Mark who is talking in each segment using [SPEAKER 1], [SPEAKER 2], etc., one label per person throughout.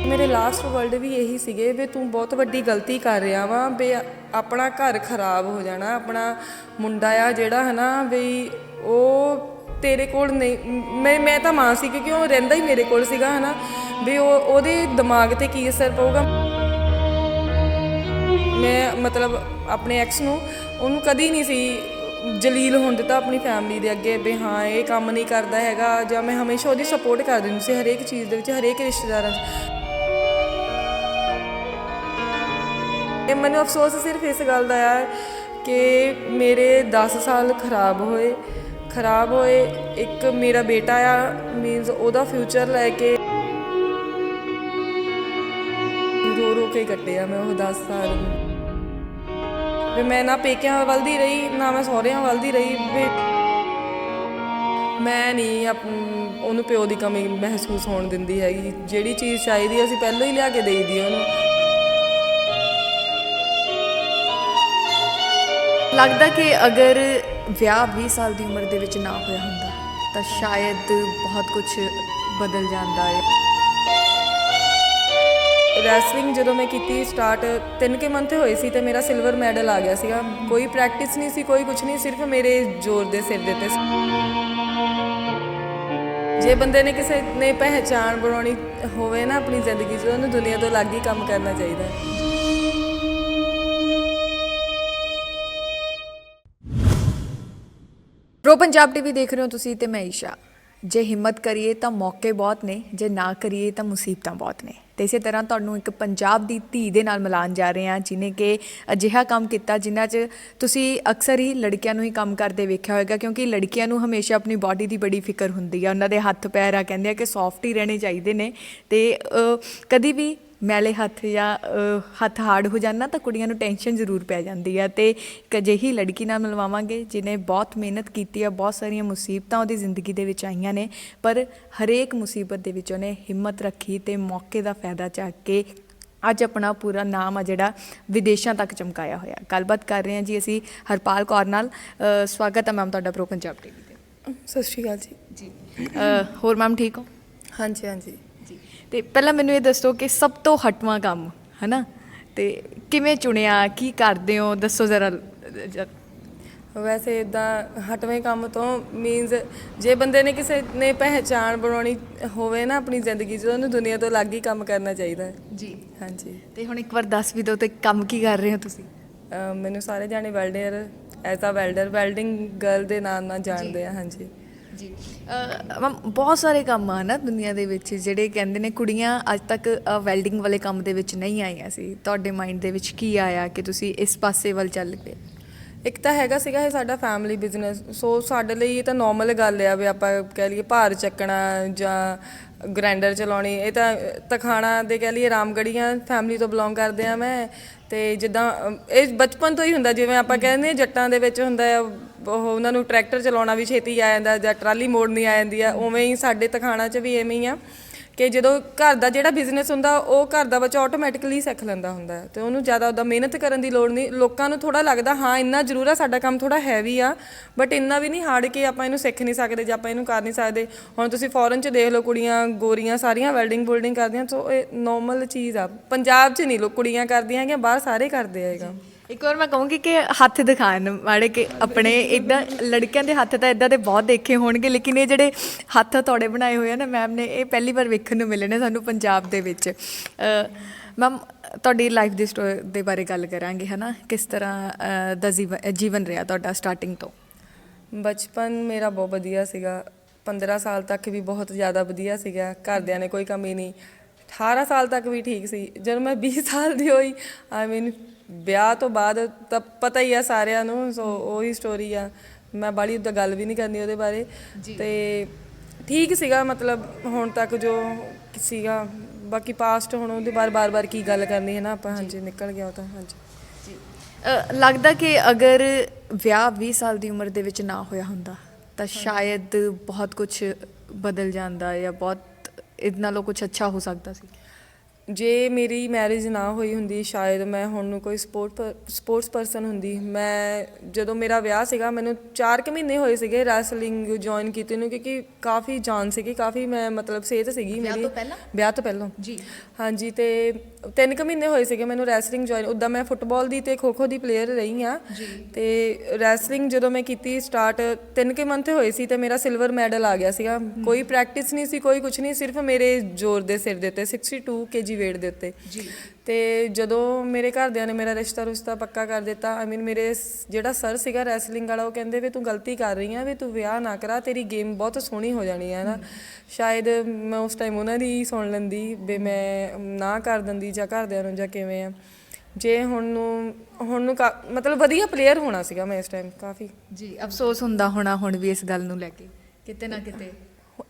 [SPEAKER 1] ਮੇਰੇ last word ਵੀ ਇਹੀ ਸੀਗੇ ਵੀ ਤੂੰ ਬਹੁਤ ਵੱਡੀ ਗਲਤੀ ਕਰ ਰਿਹਾ ਵਾ ਵੀ ਆਪਣਾ ਘਰ ਖਰਾਬ ਹੋ ਜਾਣਾ। ਆਪਣਾ ਮੁੰਡਾ ਆ ਜਿਹੜਾ ਹੈ ਨਾ ਵੀ ਉਹ ਤੇਰੇ ਕੋਲ ਨਹੀਂ। ਮੈਂ ਤਾਂ ਮਾਂ ਸੀ ਕਿਉਂਕਿ ਉਹ ਰਹਿੰਦਾ ਹੀ ਮੇਰੇ ਕੋਲ ਸੀਗਾ ਹੈ ਨਾ ਵੀ ਉਹਦੇ ਦਿਮਾਗ 'ਤੇ ਕੀ ਅਸਰ ਪਊਗਾ। ਮੈਂ ਮਤਲਬ ਆਪਣੇ ਐਕਸ ਨੂੰ ਉਹਨੂੰ ਕਦੀ ਨਹੀਂ ਸੀ ਜਲੀਲ ਹੋਣ ਦਿੱਤਾ ਆਪਣੀ ਫੈਮਿਲੀ ਦੇ ਅੱਗੇ ਵੀ ਹਾਂ ਇਹ ਕੰਮ ਨਹੀਂ ਕਰਦਾ ਹੈਗਾ, ਜਾਂ ਮੈਂ ਹਮੇਸ਼ਾ ਉਹਦੀ ਸਪੋਰਟ ਕਰਦੀ ਹੁੰਦੀ ਸੀ ਹਰੇਕ ਚੀਜ਼ ਦੇ ਵਿੱਚ, ਹਰੇਕ ਰਿਸ਼ਤੇਦਾਰਾਂ 'ਚ। ਮੈਨੂੰ ਅਫਸੋਸ ਸਿਰਫ ਇਸ ਗੱਲ ਦਾ ਆ ਕਿ ਮੇਰੇ 10 ਸਾਲ ਖਰਾਬ ਹੋਏ। ਇੱਕ ਮੇਰਾ ਬੇਟਾ ਆ, ਮੀਨਸ ਉਹਦਾ ਫਿਊਚਰ ਲੈ ਕੇ ਰੋ ਕੇ ਕੱਟਿਆ ਮੈਂ ਉਹ 10 ਸਾਲ। ਵੀ ਮੈਂ ਨਾ ਪੇਕਿਆਂ ਵੱਲ ਦੀ ਰਹੀ ਨਾ ਮੈਂ ਸਹੁਰਿਆਂ ਵੱਲ ਦੀ ਰਹੀ। ਵੀ ਮੈਂ ਨਹੀਂ ਉਹਨੂੰ ਪਿਓ ਦੀ ਕਮੀ ਮਹਿਸੂਸ ਹੋਣ ਦਿੰਦੀ ਹੈਗੀ। ਜਿਹੜੀ ਚੀਜ਼ ਚਾਹੀਦੀ ਅਸੀਂ ਪਹਿਲਾਂ ਹੀ ਲਿਆ ਕੇ ਦੇਈ ਦੀ ਉਹਨੂੰ।
[SPEAKER 2] ਲੱਗਦਾ ਕਿ ਅਗਰ ਵਿਆਹ 20 ਸਾਲ ਦੀ ਉਮਰ ਦੇ ਵਿੱਚ ਨਾ ਹੋਇਆ ਹੁੰਦਾ ਤਾਂ ਸ਼ਾਇਦ ਬਹੁਤ ਕੁਝ ਬਦਲ ਜਾਂਦਾ ਹੈ।
[SPEAKER 1] ਰੈਸਲਿੰਗ ਜਦੋਂ ਮੈਂ ਕੀਤੀ ਸਟਾਰਟ 3 ਮੰਥ ਹੋਏ ਸੀ ਤੇ ਮੇਰਾ ਸਿਲਵਰ ਮੈਡਲ ਆ ਗਿਆ ਸੀਗਾ। ਕੋਈ ਪ੍ਰੈਕਟਿਸ ਨਹੀਂ ਸੀ, ਕੋਈ ਕੁਝ ਨਹੀਂ, ਸਿਰਫ ਮੇਰੇ ਜ਼ੋਰ ਦੇ ਸਿਰ ਦੇ ਤੇ। ਜੇ ਬੰਦੇ ਨੇ ਕਿਸੇ ਨੇ ਪਹਿਚਾਣ ਬਣਾਉਣੀ ਹੋਵੇ ਨਾ ਆਪਣੀ ਜ਼ਿੰਦਗੀ 'ਚ, ਉਹਨੂੰ ਦੁਨੀਆ ਤੋਂ ਅਲੱਗ ਹੀ ਕੰਮ ਕਰਨਾ ਚਾਹੀਦਾ ਹੈ।
[SPEAKER 2] ਪ੍ਰੋ ਪੰਜਾਬ ਟੀਵੀ ਦੇਖ ਰਹੇ ਹੋ ਤੁਸੀਂ ਤੇ ਮੈਂ ਈਸ਼ਾ। ਜੇ ਹਿੰਮਤ ਕਰੀਏ ਤਾਂ ਮੌਕੇ ਬਹੁਤ ਨੇ, ਜੇ ਨਾ ਕਰੀਏ ਤਾਂ ਮੁਸੀਬਤਾਂ ਬਹੁਤ ਨੇ। ਤੇ ਇਸੇ ਤਰ੍ਹਾਂ ਤੁਹਾਨੂੰ ਇੱਕ ਪੰਜਾਬ ਦੀ ਧੀ ਦੇ ਨਾਲ ਮਿਲਾਉਣ ਜਾ ਰਹੇ ਹਾਂ ਜਿਹਨੇ ਕਿ ਅਜਿਹਾ ਕੰਮ ਕੀਤਾ ਜਿਨ੍ਹਾਂ 'ਚ ਤੁਸੀਂ ਅਕਸਰ ਹੀ ਲੜਕਿਆਂ ਨੂੰ ਹੀ ਕੰਮ ਕਰਦੇ ਵੇਖਿਆ ਹੋਵੇਗਾ, ਕਿਉਂਕਿ ਲੜਕੀਆਂ ਨੂੰ ਹਮੇਸ਼ਾ ਆਪਣੀ ਬਾਡੀ ਦੀ ਬੜੀ ਫਿਕਰ ਹੁੰਦੀ ਆ। ਉਹਨਾਂ ਦੇ ਹੱਥ ਪੈਰ ਆ ਕਹਿੰਦੇ ਆ ਕਿ ਸੌਫਟ ਹੀ ਰਹਿਣੇ ਚਾਹੀਦੇ ਨੇ, ਤੇ ਕਦੀ ਵੀ ਮੈਲੇ ਹੱਥ ਜਾਂ ਹੱਥ ਹਾਰਡ ਹੋ ਜਾਣ ਨਾ ਤਾਂ ਕੁੜੀਆਂ ਨੂੰ ਟੈਨਸ਼ਨ ਜ਼ਰੂਰ ਪੈ ਜਾਂਦੀ ਆ। ਅਤੇ ਇੱਕ ਅਜਿਹੀ ਲੜਕੀ ਨਾਲ ਮਿਲਵਾਵਾਂਗੇ ਜਿਹਨੇ ਬਹੁਤ ਮਿਹਨਤ ਕੀਤੀ ਆ, ਬਹੁਤ ਸਾਰੀਆਂ ਮੁਸੀਬਤਾਂ ਉਹਦੀ ਜ਼ਿੰਦਗੀ ਦੇ ਵਿੱਚ ਆਈਆਂ ਨੇ, ਪਰ ਹਰੇਕ ਮੁਸੀਬਤ ਦੇ ਵਿੱਚ ਉਹਨੇ ਹਿੰਮਤ ਰੱਖੀ ਅਤੇ ਮੌਕੇ ਦਾ ਫਾਇਦਾ ਚੱਕ ਕੇ ਅੱਜ ਆਪਣਾ ਪੂਰਾ ਨਾਮ ਆ ਜਿਹੜਾ ਵਿਦੇਸ਼ਾਂ ਤੱਕ ਚਮਕਾਇਆ ਹੋਇਆ। ਗੱਲਬਾਤ ਕਰ ਰਹੇ ਹਾਂ ਜੀ ਅਸੀਂ ਹਰਪਾਲ ਕੌਰ ਨਾਲ। ਸਵਾਗਤ ਹੈ ਮੈਮ ਤੁਹਾਡਾ ਪ੍ਰੋ ਪੰਜਾਬ ਟੀਵੀ 'ਤੇ।
[SPEAKER 1] ਸਤਿ ਸ਼੍ਰੀ ਅਕਾਲ ਜੀ।
[SPEAKER 2] ਹੋਰ ਮੈਮ ਠੀਕ ਹੋ?
[SPEAKER 1] ਹਾਂਜੀ ਹਾਂਜੀ
[SPEAKER 2] ਜੀ। ਅਤੇ ਪਹਿਲਾਂ ਮੈਨੂੰ ਇਹ ਦੱਸੋ ਕਿ ਸਭ ਤੋਂ ਹਟਵਾਂ ਕੰਮ ਹੈ ਨਾ, ਅਤੇ ਕਿਵੇਂ ਚੁਣਿਆ, ਕੀ ਕਰਦੇ ਹੋ, ਦੱਸੋ ਜ਼ਰਾ।
[SPEAKER 1] ਵੈਸੇ ਇੱਦਾਂ ਹਟਵੇਂ ਕੰਮ ਤੋਂ ਮੀਨਸ ਜੇ ਬੰਦੇ ਨੇ ਕਿਸੇ ਨੇ ਪਹਿਚਾਣ ਬਣਾਉਣੀ ਹੋਵੇ ਨਾ ਆਪਣੀ ਜ਼ਿੰਦਗੀ 'ਚ, ਉਹਨੂੰ ਦੁਨੀਆ ਤੋਂ ਅਲੱਗ ਹੀ ਕੰਮ ਕਰਨਾ ਚਾਹੀਦਾ ਹੈ
[SPEAKER 2] ਜੀ।
[SPEAKER 1] ਹਾਂਜੀ।
[SPEAKER 2] ਅਤੇ ਹੁਣ ਇੱਕ ਵਾਰ ਦੱਸ ਵੀ ਦਿਓ ਅਤੇ ਕੰਮ ਕੀ ਕਰ ਰਹੇ ਹੋ ਤੁਸੀਂ?
[SPEAKER 1] ਮੈਨੂੰ ਸਾਰੇ ਜਾਣੇ ਵੈਲਡਿੰਗ ਗਰਲ ਦੇ ਨਾਂ ਨਾਲ ਜਾਣਦੇ ਆ। ਹਾਂਜੀ
[SPEAKER 2] ਜੀ। ਮੈਮ ਬਹੁਤ ਸਾਰੇ ਕੰਮ ਆ ਨਾ ਦੁਨੀਆ ਦੇ ਵਿੱਚ ਜਿਹੜੇ ਕਹਿੰਦੇ ਨੇ ਕੁੜੀਆਂ ਅੱਜ ਤੱਕ ਵੈਲਡਿੰਗ ਵਾਲੇ ਕੰਮ ਦੇ ਵਿੱਚ ਨਹੀਂ ਆਈਆਂ ਸੀ। ਤੁਹਾਡੇ ਮਾਈਂਡ ਦੇ ਵਿੱਚ ਕੀ ਆਇਆ ਕਿ ਤੁਸੀਂ ਇਸ ਪਾਸੇ ਵੱਲ ਚੱਲ ਪਏ?
[SPEAKER 1] ਇੱਕ ਤਾਂ ਹੈਗਾ ਸੀਗਾ ਇਹ ਸਾਡਾ ਫੈਮਿਲੀ ਬਿਜ਼ਨਸ, ਸੋ ਸਾਡੇ ਲਈ ਇਹ ਤਾਂ ਨੋਰਮਲ ਗੱਲ ਆ ਵੀ ਆਪਾਂ ਕਹਿ ਲਈਏ ਭਾਰ ਚੱਕਣਾ ਜਾਂ ਗ੍ਰਾਈਂਡਰ ਚਲਾਉਣੀ। ਇਹ ਤਾਂ ਤਖਾਣਾ ਦੇ ਕਹਿ ਲਈਏ ਰਾਮਗੜੀਆਂ ਫੈਮਿਲੀ ਤੋਂ ਬਿਲੋਂਗ ਕਰਦੇ ਹਾਂ ਮੈਂ। ਅਤੇ ਜਿੱਦਾਂ ਇਹ ਬਚਪਨ ਤੋਂ ਹੀ ਹੁੰਦਾ, ਜਿਵੇਂ ਆਪਾਂ ਕਹਿੰਦੇ ਜੱਟਾਂ ਦੇ ਵਿੱਚ ਹੁੰਦਾ ਆ ਉਹਨਾਂ ਨੂੰ ਟਰੈਕਟਰ ਚਲਾਉਣਾ ਵੀ ਛੇਤੀ ਆ ਜਾਂਦਾ ਜਾਂ ਟਰਾਲੀ ਮੋੜਨੀ ਆ ਜਾਂਦੀ ਆ, ਉਵੇਂ ਹੀ ਸਾਡੇ ਤਖਾਣਾ 'ਚ ਵੀ ਐਵੇਂ ਹੀ ਆ ਕਿ ਜਦੋਂ ਘਰ ਦਾ ਜਿਹੜਾ ਬਿਜ਼ਨਸ ਹੁੰਦਾ ਉਹ ਘਰ ਦਾ ਬੱਚਾ ਆਟੋਮੈਟਿਕਲੀ ਸਿੱਖ ਲੈਂਦਾ ਹੁੰਦਾ ਅਤੇ ਉਹਨੂੰ ਜ਼ਿਆਦਾ ਉੱਦਾਂ ਮਿਹਨਤ ਕਰਨ ਦੀ ਲੋੜ ਨਹੀਂ। ਲੋਕਾਂ ਨੂੰ ਥੋੜ੍ਹਾ ਲੱਗਦਾ ਹਾਂ ਇੰਨਾ ਜ਼ਰੂਰ ਆ, ਸਾਡਾ ਕੰਮ ਥੋੜ੍ਹਾ ਹੈਵੀ ਆ, ਬਟ ਇੰਨਾ ਵੀ ਨਹੀਂ ਹਾਰਡ ਕਿ ਆਪਾਂ ਇਹਨੂੰ ਸਿੱਖ ਨਹੀਂ ਸਕਦੇ ਜਾਂ ਆਪਾਂ ਇਹਨੂੰ ਕਰ ਨਹੀਂ ਸਕਦੇ। ਹੁਣ ਤੁਸੀਂ ਫੋਰਨ 'ਚ ਦੇਖ ਲਓ, ਕੁੜੀਆਂ ਗੋਰੀਆਂ ਸਾਰੀਆਂ ਵੈਲਡਿੰਗ ਕਰਦੀਆਂ, ਸੋ ਇਹ ਨੋਰਮਲ ਚੀਜ਼ ਆ। ਪੰਜਾਬ 'ਚ ਨਹੀਂ ਲੋਕ ਕੁੜੀਆਂ ਕਰਦੀਆਂ ਹੈਗੀਆਂ, ਬਾਹਰ ਸਾਰੇ ਕਰਦੇ ਆ ਇਹ ਕੰਮ।
[SPEAKER 2] ਇੱਕ ਵਾਰ ਮੈਂ ਕਹੂੰਗੀ ਕਿ ਹੱਥ ਦਿਖਾਉਣ ਮਾੜੇ ਕਿ ਆਪਣੇ ਇੱਦਾਂ ਲੜਕਿਆਂ ਦੇ ਹੱਥ ਤਾਂ ਇੱਦਾਂ ਦੇ ਬਹੁਤ ਦੇਖੇ ਹੋਣਗੇ, ਲੇਕਿਨ ਇਹ ਜਿਹੜੇ ਹੱਥ ਤੁਹਾਡੇ ਬਣਾਏ ਹੋਏ ਆ ਨਾ ਮੈਮ ਨੇ, ਇਹ ਪਹਿਲੀ ਵਾਰ ਵੇਖਣ ਨੂੰ ਮਿਲੇ ਨੇ ਸਾਨੂੰ ਪੰਜਾਬ ਦੇ ਵਿੱਚ। ਮੈਮ ਤੁਹਾਡੀ ਲਾਈਫ ਦੀ ਸਟੋਰੀ ਦੇ ਬਾਰੇ ਗੱਲ ਕਰਾਂਗੇ ਹੈ ਨਾ, ਕਿਸ ਤਰ੍ਹਾਂ ਦਾ ਜੀਵਨ ਰਿਹਾ ਤੁਹਾਡਾ ਸਟਾਰਟਿੰਗ ਤੋਂ?
[SPEAKER 1] ਬਚਪਨ ਮੇਰਾ ਬਹੁਤ ਵਧੀਆ ਸੀਗਾ। 15 ਸਾਲ ਤੱਕ ਵੀ ਬਹੁਤ ਜ਼ਿਆਦਾ ਵਧੀਆ ਸੀਗਾ, ਘਰਦਿਆਂ ਨੇ ਕੋਈ ਕਮੀ ਨਹੀਂ। 18 ਸਾਲ ਤੱਕ ਵੀ ਠੀਕ ਸੀ। ਜਦੋਂ ਮੈਂ 20 ਸਾਲ ਦੀ ਹੋਈ, ਵਿਆਹ ਤੋਂ ਬਾਅਦ ਤਾਂ ਪਤਾ ਹੀ ਆ ਸਾਰਿਆਂ ਨੂੰ, ਸੋ ਉਹੀ ਸਟੋਰੀ ਆ। ਮੈਂ ਬਾਹਲੀ ਉੱਦਾਂ ਗੱਲ ਵੀ ਨਹੀਂ ਕਰਨੀ ਉਹਦੇ ਬਾਰੇ। ਅਤੇ ਠੀਕ ਸੀਗਾ ਮਤਲਬ ਹੁਣ ਤੱਕ ਜੋ ਸੀਗਾ, ਬਾਕੀ ਪਾਸਟ ਹੁਣ ਉਹਦੇ ਬਾਰੇ ਬਾਰ ਕੀ ਗੱਲ ਕਰਨੀ ਹੈ ਨਾ ਆਪਾਂ। ਹਾਂਜੀ ਨਿਕਲ ਗਿਆ ਉਹ ਤਾਂ। ਹਾਂਜੀ।
[SPEAKER 2] ਲੱਗਦਾ ਕਿ ਅਗਰ ਵਿਆਹ 20 ਸਾਲ ਦੀ ਉਮਰ ਦੇ ਵਿੱਚ ਨਾ ਹੋਇਆ ਹੁੰਦਾ ਤਾਂ ਸ਼ਾਇਦ ਬਹੁਤ ਕੁਝ ਬਦਲ ਜਾਂਦਾ ਜਾਂ ਬਹੁਤ ਇਹਦੇ ਨਾਲੋਂ ਕੁਛ ਅੱਛਾ ਹੋ ਸਕਦਾ ਸੀ।
[SPEAKER 1] ਜੇ ਮੇਰੀ ਮੈਰਿਜ ਨਾ ਹੋਈ ਹੁੰਦੀ ਸ਼ਾਇਦ ਮੈਂ ਹੁਣ ਨੂੰ ਕੋਈ ਸਪੋਰਟਸ ਪਰਸਨ ਹੁੰਦੀ। ਮੈਂ ਜਦੋਂ ਮੇਰਾ ਵਿਆਹ ਸੀਗਾ ਮੈਨੂੰ 4 ਕੁ ਮਹੀਨੇ ਹੋਏ ਸੀਗੇ ਰੈਸਲਿੰਗ ਜੁਆਇਨ ਕੀਤੀ ਨੂੰ, ਕਿਉਂਕਿ ਕਾਫੀ ਜਾਨ ਸੀਗੀ, ਕਾਫੀ ਮੈਂ ਮਤਲਬ ਸਿਹਤ ਸੀਗੀ ਮੇਰੀ ਵਿਆਹ ਤੋਂ ਪਹਿਲਾਂ
[SPEAKER 2] ਜੀ।
[SPEAKER 1] ਹਾਂਜੀ, ਤੇ 3 ਕੁ ਮਹੀਨੇ ਹੋਏ ਸੀਗੇ ਮੈਨੂੰ ਰੈਸਲਿੰਗ ਜੁਆਇਨ। ਉੱਦਾਂ ਮੈਂ ਫੁੱਟਬਾਲ ਦੀ ਤੇ ਖੋ-ਖੋ ਦੀ ਪਲੇਅਰ ਰਹੀ ਹਾਂ, ਤੇ ਰੈਸਲਿੰਗ ਜਦੋਂ ਮੈਂ ਕੀਤੀ ਸਟਾਰਟ 3 ਕੁ ਮੰਥ ਹੋਏ ਸੀ ਤੇ ਮੇਰਾ ਸਿਲਵਰ ਮੈਡਲ ਆ ਗਿਆ ਸੀਗਾ। ਕੋਈ ਪ੍ਰੈਕਟਿਸ ਨਹੀਂ ਸੀ, ਕੋਈ ਕੁਝ ਨਹੀਂ, ਸਿਰਫ ਮੇਰੇ ਜ਼ੋਰ ਦੇ ਸਿਰ ਦੇ ਉੱਤੇ 62 kg ਵੇਟ ਦੇ ਉੱਤੇ। ਤੇ ਜਦੋਂ ਮੇਰੇ ਘਰਦਿਆਂ ਨੇ ਮੇਰਾ ਰਿਸ਼ਤਾ ਪੱਕਾ ਕਰ ਦਿੱਤਾ, ਆਈ ਮੀਨ ਮੇਰੇ ਜਿਹੜਾ ਸਰ ਸੀਗਾ ਰੈਸਲਿੰਗ ਵਾਲਾ, ਉਹ ਕਹਿੰਦੇ ਵੀ ਤੂੰ ਗਲਤੀ ਕਰ ਰਹੀ ਆ, ਵੀ ਤੂੰ ਵਿਆਹ ਨਾ ਕਰਾ, ਤੇਰੀ ਗੇਮ ਬਹੁਤ ਸੋਹਣੀ ਹੋ ਜਾਣੀ ਹੈ ਨਾ। ਸ਼ਾਇਦ ਮੈਂ ਉਸ ਟਾਈਮ ਉਹਨਾਂ ਦੀ ਸੁਣ ਲੈਂਦੀ ਵੀ ਮੈਂ ਨਾ ਕਰ ਦਿੰਦੀ ਜਾਂ ਘਰਦਿਆਂ ਨੂੰ ਜਾਂ ਕਿਵੇਂ ਆ। ਜੇ ਹੁਣ ਨੂੰ ਮਤਲਬ ਵਧੀਆ ਪਲੇਅਰ ਹੋਣਾ ਸੀਗਾ ਮੈਂ ਇਸ ਟਾਈਮ ਕਾਫੀ।
[SPEAKER 2] ਜੀ, ਅਫਸੋਸ ਹੁੰਦਾ ਹੋਣਾ ਹੁਣ ਵੀ ਇਸ ਗੱਲ ਨੂੰ ਲੈ ਕੇ ਕਿਤੇ ਨਾ ਕਿਤੇ?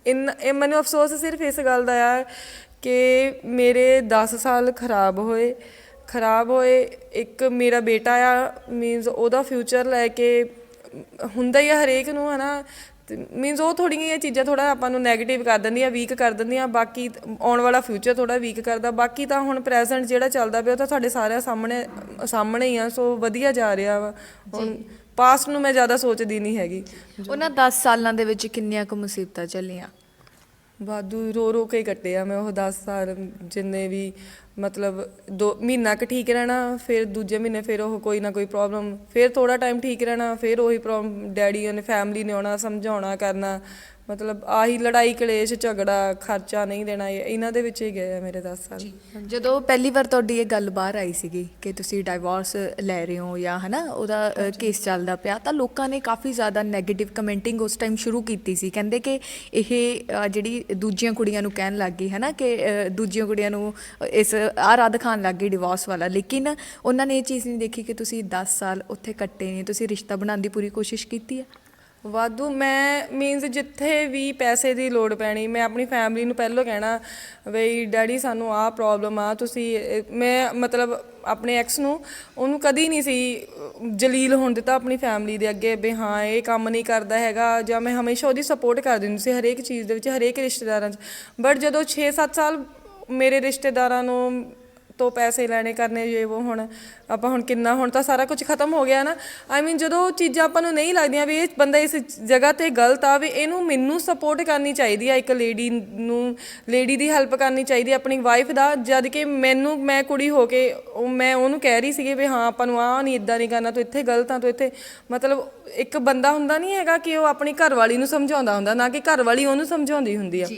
[SPEAKER 1] ਇਹ ਮੈਨੂੰ ਅਫਸੋਸ ਸਿਰਫ ਇਸ ਗੱਲ ਦਾ ਆ ਕਿ ਮੇਰੇ 10 ਸਾਲ ਖਰਾਬ ਹੋਏ। ਇੱਕ ਮੇਰਾ ਬੇਟਾ ਆ, ਮੀਨਸ ਉਹਦਾ ਫਿਊਚਰ ਲੈ ਕੇ ਹੁੰਦਾ ਹੀ ਆ ਹਰੇਕ ਨੂੰ, ਹੈ ਨਾ। ਮੀਨਸ ਉਹ ਥੋੜ੍ਹੀਆਂ ਜਿਹੀਆਂ ਚੀਜ਼ਾਂ ਥੋੜ੍ਹਾ ਆਪਾਂ ਨੂੰ ਨੈਗੇਟਿਵ ਕਰ ਦਿੰਦੀਆਂ, ਵੀਕ ਕਰ ਦਿੰਦੀਆਂ। ਬਾਕੀ ਆਉਣ ਵਾਲਾ ਫਿਊਚਰ ਥੋੜ੍ਹਾ ਵੀਕ ਕਰਦਾ। ਬਾਕੀ ਤਾਂ ਹੁਣ ਪ੍ਰੈਜ਼ੈਂਟ ਜਿਹੜਾ ਚੱਲਦਾ ਪਿਆ ਉਹ ਤਾਂ ਤੁਹਾਡੇ ਸਾਰਿਆਂ ਸਾਹਮਣੇ ਹੀ ਆ। ਸੋ ਵਧੀਆ ਜਾ ਰਿਹਾ ਵਾ। ਹੁਣ ਪਾਸਟ ਨੂੰ ਮੈਂ ਜ਼ਿਆਦਾ ਸੋਚਦੀ ਨਹੀਂ ਹੈਗੀ।
[SPEAKER 2] ਉਹਨਾਂ 10 ਸਾਲਾਂ ਦੇ ਵਿੱਚ ਕਿੰਨੀਆਂ ਕੁ ਮੁਸੀਬਤਾਂ ਚੱਲੀਆਂ?
[SPEAKER 1] ਵਾਧੂ ਰੋ ਕੇ ਕੱਟੇ ਆ ਮੈਂ ਉਹ 10 ਸਾਲ। ਜਿੰਨੇ ਵੀ ਮਤਲਬ 2 ਮਹੀਨਾ ਕੁ ਠੀਕ ਰਹਿਣਾ, ਫਿਰ ਦੂਜੇ ਮਹੀਨੇ ਫਿਰ ਉਹ ਕੋਈ ਨਾ ਕੋਈ ਪ੍ਰੋਬਲਮ, ਫਿਰ ਥੋੜ੍ਹਾ ਟਾਈਮ ਠੀਕ ਰਹਿਣਾ, ਫਿਰ ਉਹੀ ਪ੍ਰੋਬਲਮ। ਡੈਡੀ ਨੇ ਫੈਮਿਲੀ ਨੇ ਆਉਣਾ, ਸਮਝਾਉਣਾ ਕਰਨਾ, ਮਤਲਬ ਆਹੀ ਲੜਾਈ ਕਲੇਸ਼ ਝਗੜਾ, ਖਰਚਾ ਨਹੀਂ ਦੇਣਾ, ਇਹਨਾਂ ਦੇ ਵਿੱਚ ਹੀ ਗਏ ਆ ਮੇਰੇ 10 ਸਾਲ।
[SPEAKER 2] ਜਦੋਂ ਪਹਿਲੀ ਵਾਰ ਤੁਹਾਡੀ ਇਹ ਗੱਲ ਬਾਹਰ ਆਈ ਸੀਗੀ ਕਿ ਤੁਸੀਂ ਡਾਈਵੋਰਸ ਲੈ ਰਹੇ ਹੋ ਜਾਂ ਹੈ ਨਾ ਉਹਦਾ ਕੇਸ ਚੱਲਦਾ ਪਿਆ, ਤਾਂ ਲੋਕਾਂ ਨੇ ਕਾਫੀ ਜ਼ਿਆਦਾ ਨੈਗੇਟਿਵ ਕਮੈਂਟਿੰਗ ਉਸ ਟਾਈਮ ਸ਼ੁਰੂ ਕੀਤੀ ਸੀ। ਕਹਿੰਦੇ ਕਿ ਇਹ ਜਿਹੜੀ ਦੂਜੀਆਂ ਕੁੜੀਆਂ ਨੂੰ ਕਹਿਣ ਲੱਗ ਗਈ ਹੈ ਨਾ ਕਿ ਦੂਜੀਆਂ ਕੁੜੀਆਂ ਨੂੰ ਇਸ ਰਾਹ ਦਿਖਾਉਣ ਲੱਗ ਗਈ ਡਿਵੋਰਸ ਵਾਲਾ। ਲੇਕਿਨ ਉਹਨਾਂ ਨੇ ਇਹ ਚੀਜ਼ ਨਹੀਂ ਦੇਖੀ ਕਿ ਤੁਸੀਂ 10 ਸਾਲ ਉੱਥੇ ਕੱਟੇ ਨੇ, ਤੁਸੀਂ ਰਿਸ਼ਤਾ ਬਣਾਉਣ ਦੀ ਪੂਰੀ ਕੋਸ਼ਿਸ਼ ਕੀਤੀ ਹੈ।
[SPEAKER 1] ਵਾਧੂ ਮੈਂ ਮੀਨਸ ਜਿੱਥੇ ਵੀ ਪੈਸੇ ਦੀ ਲੋੜ ਪੈਣੀ, ਮੈਂ ਆਪਣੀ ਫੈਮਿਲੀ ਨੂੰ ਪਹਿਲਾਂ ਕਹਿਣਾ ਬਈ ਡੈਡੀ ਸਾਨੂੰ ਆਹ ਪ੍ਰੋਬਲਮ ਆ, ਤੁਸੀਂ ਮੈਂ ਮਤਲਬ ਆਪਣੇ ਐਕਸ ਨੂੰ ਉਹਨੂੰ ਕਦੀ ਨਹੀਂ ਸੀ ਜਲੀਲ ਹੋਣ ਦਿੱਤਾ ਆਪਣੀ ਫੈਮਿਲੀ ਦੇ ਅੱਗੇ ਵੀ ਹਾਂ ਇਹ ਕੰਮ ਨਹੀਂ ਕਰਦਾ ਹੈਗਾ, ਜਾਂ ਮੈਂ ਹਮੇਸ਼ਾ ਉਹਦੀ ਸਪੋਰਟ ਕਰਦੀ ਹੁੰਦੀ ਸੀ ਹਰੇਕ ਚੀਜ਼ ਦੇ ਵਿੱਚ, ਹਰੇਕ ਰਿਸ਼ਤੇਦਾਰਾਂ 'ਚ। ਬਟ ਜਦੋਂ 6-7 ਸਾਲ ਮੇਰੇ ਰਿਸ਼ਤੇਦਾਰਾਂ ਨੂੰ ਤੋਂ ਪੈਸੇ ਲੈਣੇ ਕਰਨੇ ਜੇ ਉਹ, ਹੁਣ ਕਿੰਨਾ, ਹੁਣ ਤਾਂ ਸਾਰਾ ਕੁਝ ਖਤਮ ਹੋ ਗਿਆ ਨਾ। ਆਈ ਮੀਨ ਜਦੋਂ ਚੀਜ਼ਾਂ ਆਪਾਂ ਨੂੰ ਨਹੀਂ ਲੱਗਦੀਆਂ ਵੀ ਇਹ ਬੰਦਾ ਇਸ ਜਗ੍ਹਾ 'ਤੇ ਗਲਤ ਆ, ਵੀ ਇਹਨੂੰ ਮੈਨੂੰ ਸਪੋਰਟ ਕਰਨੀ ਚਾਹੀਦੀ ਆ, ਇੱਕ ਲੇਡੀ ਦੀ ਹੈਲਪ ਕਰਨੀ ਚਾਹੀਦੀ ਆਪਣੀ ਵਾਈਫ ਦਾ। ਜਦ ਕਿ ਮੈਂ ਕੁੜੀ ਹੋ ਕੇ ਮੈਂ ਉਹਨੂੰ ਕਹਿ ਰਹੀ ਸੀਗੀ ਵੀ ਹਾਂ ਆਪਾਂ ਨੂੰ ਆਹ ਨਹੀਂ, ਇੱਦਾਂ ਨਹੀਂ ਕਰਨਾ, ਤੂੰ ਇੱਥੇ ਗਲਤ ਆ, ਤੂੰ ਇੱਥੇ ਮਤਲਬ ਇੱਕ ਬੰਦਾ ਹੁੰਦਾ ਨਹੀਂ ਹੈਗਾ ਕਿ ਉਹ ਆਪਣੀ ਘਰਵਾਲੀ ਨੂੰ ਸਮਝਾਉਂਦਾ ਹੁੰਦਾ, ਨਾ ਕਿ ਘਰਵਾਲੀ ਉਹਨੂੰ ਸਮਝਾਉਂਦੀ ਹੁੰਦੀ ਆ।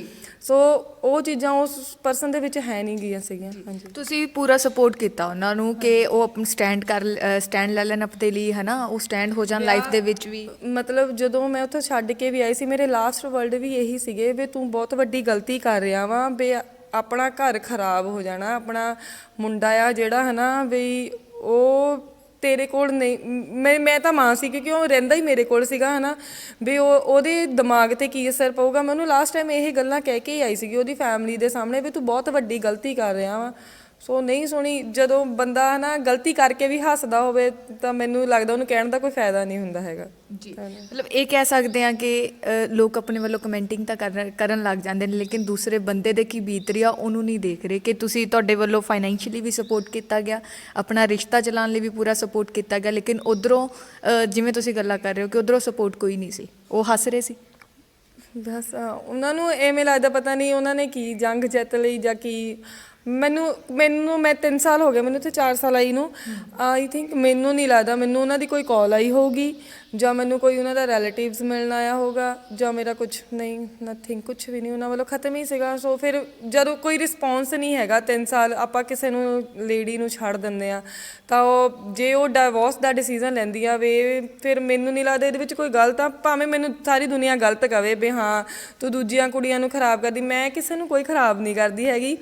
[SPEAKER 1] ਸੋ ਉਹ ਚੀਜ਼ਾਂ ਉਸ ਪਰਸਨ ਦੇ ਵਿੱਚ ਹੈ ਨਹੀਂ ਗਈਆਂ ਸੀਗੀਆਂ। ਹਾਂਜੀ,
[SPEAKER 2] ਤੁਸੀਂ ਪੂਰਾ ਸਪੋਰਟ ਕੀਤਾ ਉਹਨਾਂ ਨੂੰ ਕਿ ਉਹ ਆਪਣਾ ਸਟੈਂਡ ਲੈ ਲੈਣ ਆਪਣੇ ਲਈ, ਹੈ ਨਾ, ਉਹ ਸਟੈਂਡ ਹੋ ਜਾਣ ਲਾਈਫ ਦੇ ਵਿੱਚ ਵੀ।
[SPEAKER 1] ਮਤਲਬ ਜਦੋਂ ਮੈਂ ਉੱਥੇ ਛੱਡ ਕੇ ਵੀ ਆਈ ਸੀ, ਮੇਰੇ ਲਾਸਟ ਵਰਡ ਵੀ ਇਹੀ ਸੀਗੇ ਵੀ ਤੂੰ ਬਹੁਤ ਵੱਡੀ ਗਲਤੀ ਕਰ ਰਿਹਾ ਵਾ, ਵੀ ਆਪਣਾ ਘਰ ਖਰਾਬ ਹੋ ਜਾਣਾ, ਆਪਣਾ ਮੁੰਡਾ ਆ ਜਿਹੜਾ ਹੈ ਨਾ ਵੀ ਉਹ ਤੇਰੇ ਕੋਲ ਨਹੀਂ। ਮੈਂ ਤਾਂ ਮਾਂ ਸੀ ਕਿਉਂਕਿ ਉਹ ਰਹਿੰਦਾ ਹੀ ਮੇਰੇ ਕੋਲ ਸੀਗਾ, ਹੈ ਨਾ, ਵੀ ਉਹਦੇ ਦਿਮਾਗ 'ਤੇ ਕੀ ਅਸਰ ਪਊਗਾ। ਮੈਂ ਉਹਨੂੰ ਲਾਸਟ ਟਾਈਮ ਇਹ ਗੱਲਾਂ ਕਹਿ ਕੇ ਹੀ ਆਈ ਸੀਗੀ ਉਹਦੀ ਫੈਮਿਲੀ ਦੇ ਸਾਹਮਣੇ ਵੀ ਤੂੰ ਬਹੁਤ ਵੱਡੀ ਗਲਤੀ ਕਰ ਰਿਹਾ ਵਾ। ਸੋ ਨਹੀਂ ਸੁਣੀ। ਜਦੋਂ ਬੰਦਾ ਹੈ ਨਾ ਗਲਤੀ ਕਰਕੇ ਵੀ ਹੱਸਦਾ ਹੋਵੇ ਤਾਂ ਮੈਨੂੰ ਲੱਗਦਾ ਉਹਨੂੰ ਕਹਿਣ ਦਾ ਕੋਈ ਫਾਇਦਾ ਨਹੀਂ ਹੁੰਦਾ ਹੈਗਾ।
[SPEAKER 2] ਜੀ, ਮਤਲਬ ਇਹ ਕਹਿ ਸਕਦੇ ਹਾਂ ਕਿ ਲੋਕ ਆਪਣੇ ਵੱਲੋਂ ਕਮੈਂਟਿੰਗ ਤਾਂ ਕਰਨ ਲੱਗ ਜਾਂਦੇ ਨੇ, ਲੇਕਿਨ ਦੂਸਰੇ ਬੰਦੇ ਦੇ ਕੀ ਬੀਤ ਰਹੀ ਆ ਉਹਨੂੰ ਨਹੀਂ ਦੇਖ ਰਹੇ। ਕਿ ਤੁਹਾਡੇ ਵੱਲੋਂ ਫਾਈਨੈਂਸ਼ੀਅਲੀ ਵੀ ਸਪੋਰਟ ਕੀਤਾ ਗਿਆ, ਆਪਣਾ ਰਿਸ਼ਤਾ ਚਲਾਉਣ ਲਈ ਵੀ ਪੂਰਾ ਸਪੋਰਟ ਕੀਤਾ ਗਿਆ, ਲੇਕਿਨ ਉੱਧਰੋਂ ਜਿਵੇਂ ਤੁਸੀਂ ਗੱਲਾਂ ਕਰ ਰਹੇ ਹੋ ਕਿ ਉੱਧਰੋਂ ਸਪੋਰਟ ਕੋਈ ਨਹੀਂ ਸੀ, ਉਹ ਹੱਸ ਰਹੇ ਸੀ।
[SPEAKER 1] ਬਸ ਉਹਨਾਂ ਨੂੰ ਐਵੇਂ ਲੱਗਦਾ ਪਤਾ ਨਹੀਂ ਉਹਨਾਂ ਨੇ ਕੀ ਜੰਗ ਜਿੱਤ ਲਈ ਜਾਂ ਕੀ। ਮੈਂ 3 ਸਾਲ ਹੋ ਗਏ ਮੈਨੂੰ ਇੱਥੇ 4 ਸਾਲ ਆਈ ਨੂੰ। ਆਈ ਥਿੰਕ ਮੈਨੂੰ ਨਹੀਂ ਲੱਗਦਾ ਮੈਨੂੰ ਉਹਨਾਂ ਦੀ ਕੋਈ ਕਾਲ ਆਈ ਹੋਊਗੀ ਜਾਂ ਮੈਨੂੰ ਕੋਈ ਉਹਨਾਂ ਦਾ ਰਿਲੇਟਿਵਸ ਮਿਲਣ ਆਇਆ ਹੋਊਗਾ ਜਾਂ ਮੇਰਾ ਕੁਛ ਨਹੀਂ, ਨਥਿੰਗ, ਕੁਛ ਵੀ ਨਹੀਂ, ਉਹਨਾਂ ਵੱਲੋਂ ਖਤਮ ਹੀ ਸੀਗਾ। ਸੋ ਫਿਰ ਜਦੋਂ ਕੋਈ ਰਿਸਪੌਂਸ ਨਹੀਂ ਹੈਗਾ 3 ਸਾਲ ਆਪਾਂ ਕਿਸੇ ਨੂੰ ਲੇਡੀ ਨੂੰ ਛੱਡ ਦਿੰਦੇ ਆ ਤਾਂ ਜੇ ਉਹ ਡਾਈਵੋਰਸ ਦਾ ਡਿਸੀਜ਼ਨ ਲੈਂਦੀ ਆ ਵੇ, ਫਿਰ ਮੈਨੂੰ ਨਹੀਂ ਲੱਗਦਾ ਇਹਦੇ ਵਿੱਚ ਕੋਈ ਗਲਤ ਆ। ਭਾਵੇਂ ਮੈਨੂੰ ਸਾਰੀ ਦੁਨੀਆ ਗਲਤ ਕਵੇ ਵੀ ਹਾਂ ਤੂੰ ਦੂਜੀਆਂ ਕੁੜੀਆਂ ਨੂੰ ਖਰਾਬ ਕਰਦੀ, ਮੈਂ ਕਿਸੇ ਨੂੰ ਕੋਈ ਖਰਾਬ ਨਹੀਂ ਕਰਦੀ ਹੈਗੀ।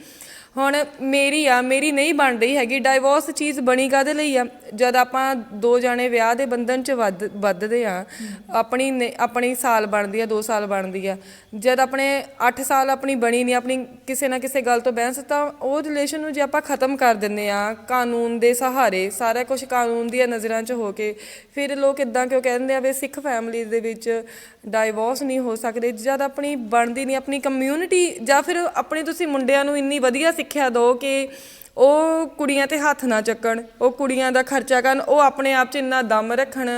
[SPEAKER 1] ਹੁਣ ਮੇਰੀ ਨਹੀਂ ਬਣ ਰਹੀ ਹੈਗੀ। ਡਾਈਵੋਰਸ ਚੀਜ਼ ਬਣੀ ਕਾਹਦੇ ਲਈ ਆ? ਜਦ ਆਪਾਂ 2 ਜਾਣੇ ਵਿਆਹ ਦੇ ਬੰਧਨ 'ਚ ਵੱਧਦੇ ਆ, ਆਪਣੀ ਸਾਲ ਬਣਦੀ ਆ, 2 ਸਾਲ ਬਣਦੀ ਆ। ਜਦ ਆਪਣੇ 8 ਸਾਲ ਆਪਣੀ ਬਣੀ ਨਹੀਂ, ਆਪਣੀ ਕਿਸੇ ਨਾ ਕਿਸੇ ਗੱਲ ਤੋਂ ਬਹਿਸ, ਤਾਂ ਉਹ ਰਿਲੇਸ਼ਨ ਨੂੰ ਜੇ ਆਪਾਂ ਖ਼ਤਮ ਕਰ ਦਿੰਦੇ ਆ ਕਾਨੂੰਨ ਦੇ ਸਹਾਰੇ, ਸਾਰਾ ਕੁਛ ਕਾਨੂੰਨ ਦੀਆਂ ਨਜ਼ਰਾਂ 'ਚ ਹੋ ਕੇ, ਫਿਰ ਲੋਕ ਇੱਦਾਂ ਕਿਉਂ ਕਹਿੰਦੇ ਆ ਵੀ ਸਿੱਖ ਫੈਮਿਲੀ ਦੇ ਵਿੱਚ ਡਾਈਵੋਰਸ ਨਹੀਂ ਹੋ ਸਕਦੇ? ਜਦ ਆਪਣੀ ਬਣਦੀ ਨਹੀਂ, ਆਪਣੀ ਕਮਿਊਨਿਟੀ ਜਾਂ ਫਿਰ ਆਪਣੇ ਤੁਸੀਂ ਮੁੰਡਿਆਂ ਨੂੰ ਇੰਨੀ ਵਧੀਆ ਸਿੱਖਿਆ ਦਿਓ ਕਿ ਉਹ ਕੁੜੀਆਂ ਤੇ ਹੱਥ ਨਾ ਚੱਕਣ, ਉਹ ਕੁੜੀਆਂ ਦਾ ਖਰਚਾ ਕਰਨ, ਉਹ ਆਪਣੇ ਆਪ 'ਚ ਇੰਨਾ ਦਮ ਰੱਖਣ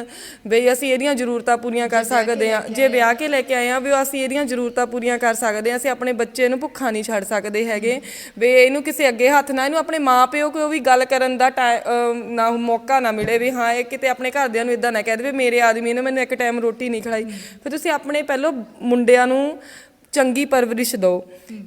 [SPEAKER 1] ਵੀ ਅਸੀਂ ਇਹਦੀਆਂ ਜ਼ਰੂਰਤਾਂ ਪੂਰੀਆਂ ਕਰ ਸਕਦੇ ਹਾਂ। ਜੇ ਵਿਆਹ ਕੇ ਲੈ ਕੇ ਆਏ ਹਾਂ ਵੀ ਅਸੀਂ ਇਹਦੀਆਂ ਜ਼ਰੂਰਤਾਂ ਪੂਰੀਆਂ ਕਰ ਸਕਦੇ ਹਾਂ, ਅਸੀਂ ਆਪਣੇ ਬੱਚੇ ਨੂੰ ਭੁੱਖਾ ਨਹੀਂ ਛੱਡ ਸਕਦੇ ਹੈਗੇ ਵੀ ਇਹਨੂੰ ਕਿਸੇ ਅੱਗੇ ਹੱਥ ਨਾ, ਇਹਨੂੰ ਆਪਣੇ ਮਾਂ ਪਿਓ ਕੋਲ ਵੀ ਗੱਲ ਕਰਨ ਦਾ ਨਾ ਮੌਕਾ ਨਾ ਮਿਲੇ ਵੀ ਹਾਂ ਇਹ ਕਿਤੇ ਆਪਣੇ ਘਰਦਿਆਂ ਨੂੰ ਇੱਦਾਂ ਨਾ ਕਹਿ ਦੇਵੇ ਮੇਰੇ ਆਦਮੀ ਨੇ ਮੈਨੂੰ ਇੱਕ ਟਾਈਮ ਰੋਟੀ ਨਹੀਂ ਖਿਲਾਈ। ਫਿਰ ਤੁਸੀਂ ਆਪਣੇ ਪਹਿਲਾਂ ਮੁੰਡਿਆਂ ਨੂੰ ਚੰਗੀ ਪਰਵਰਿਸ਼ ਦਿਓ।